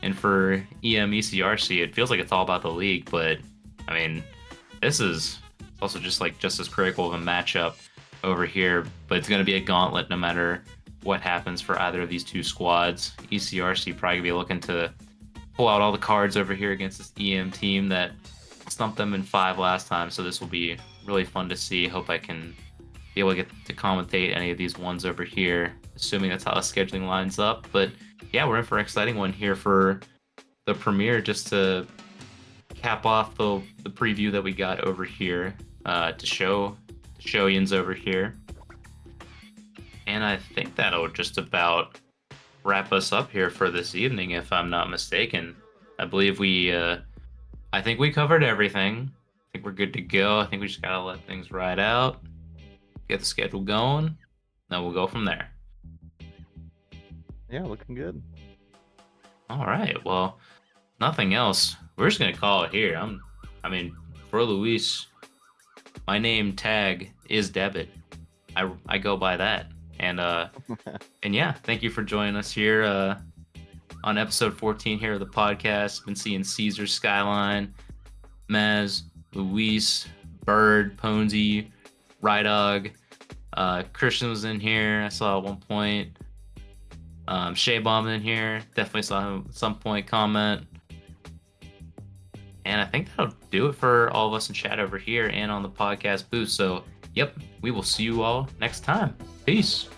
And for EM ECRC, it feels like it's all about the league, but I mean, this is also just as critical of a matchup over here, but it's going to be a gauntlet no matter what happens for either of these 2 squads. ECRC probably going to be looking to pull out all the cards over here against this EM team that stumped them in 5 last time, so this will be really fun to see. Hope I can be able to get to commentate any of these ones over here, assuming that's how the scheduling lines up. But yeah, we're in for an exciting one here for the premiere, just to cap off the preview that we got over here to show Showyans over here. And I think that'll just about wrap us up here for this evening, if I'm not mistaken. I believe I think we covered everything. I think we're good to go. I think we just gotta let things ride out, get the schedule going, then we'll go from there. Yeah, looking good. All right. Well, nothing else. We're just gonna call it here. For Luis, my name tag is Debit. I go by that. And and yeah, thank you for joining us here on episode 14 here of the podcast. Been seeing Caesar, Skyline, Maz, Luis, Bird, Ponzi, Rydog. Christian was in here. I saw at one point. Shea Bomb in here. Definitely saw him at some point comment. And I think that'll do it for all of us in chat over here and on the podcast booth. So, yep, we will see you all next time. Peace.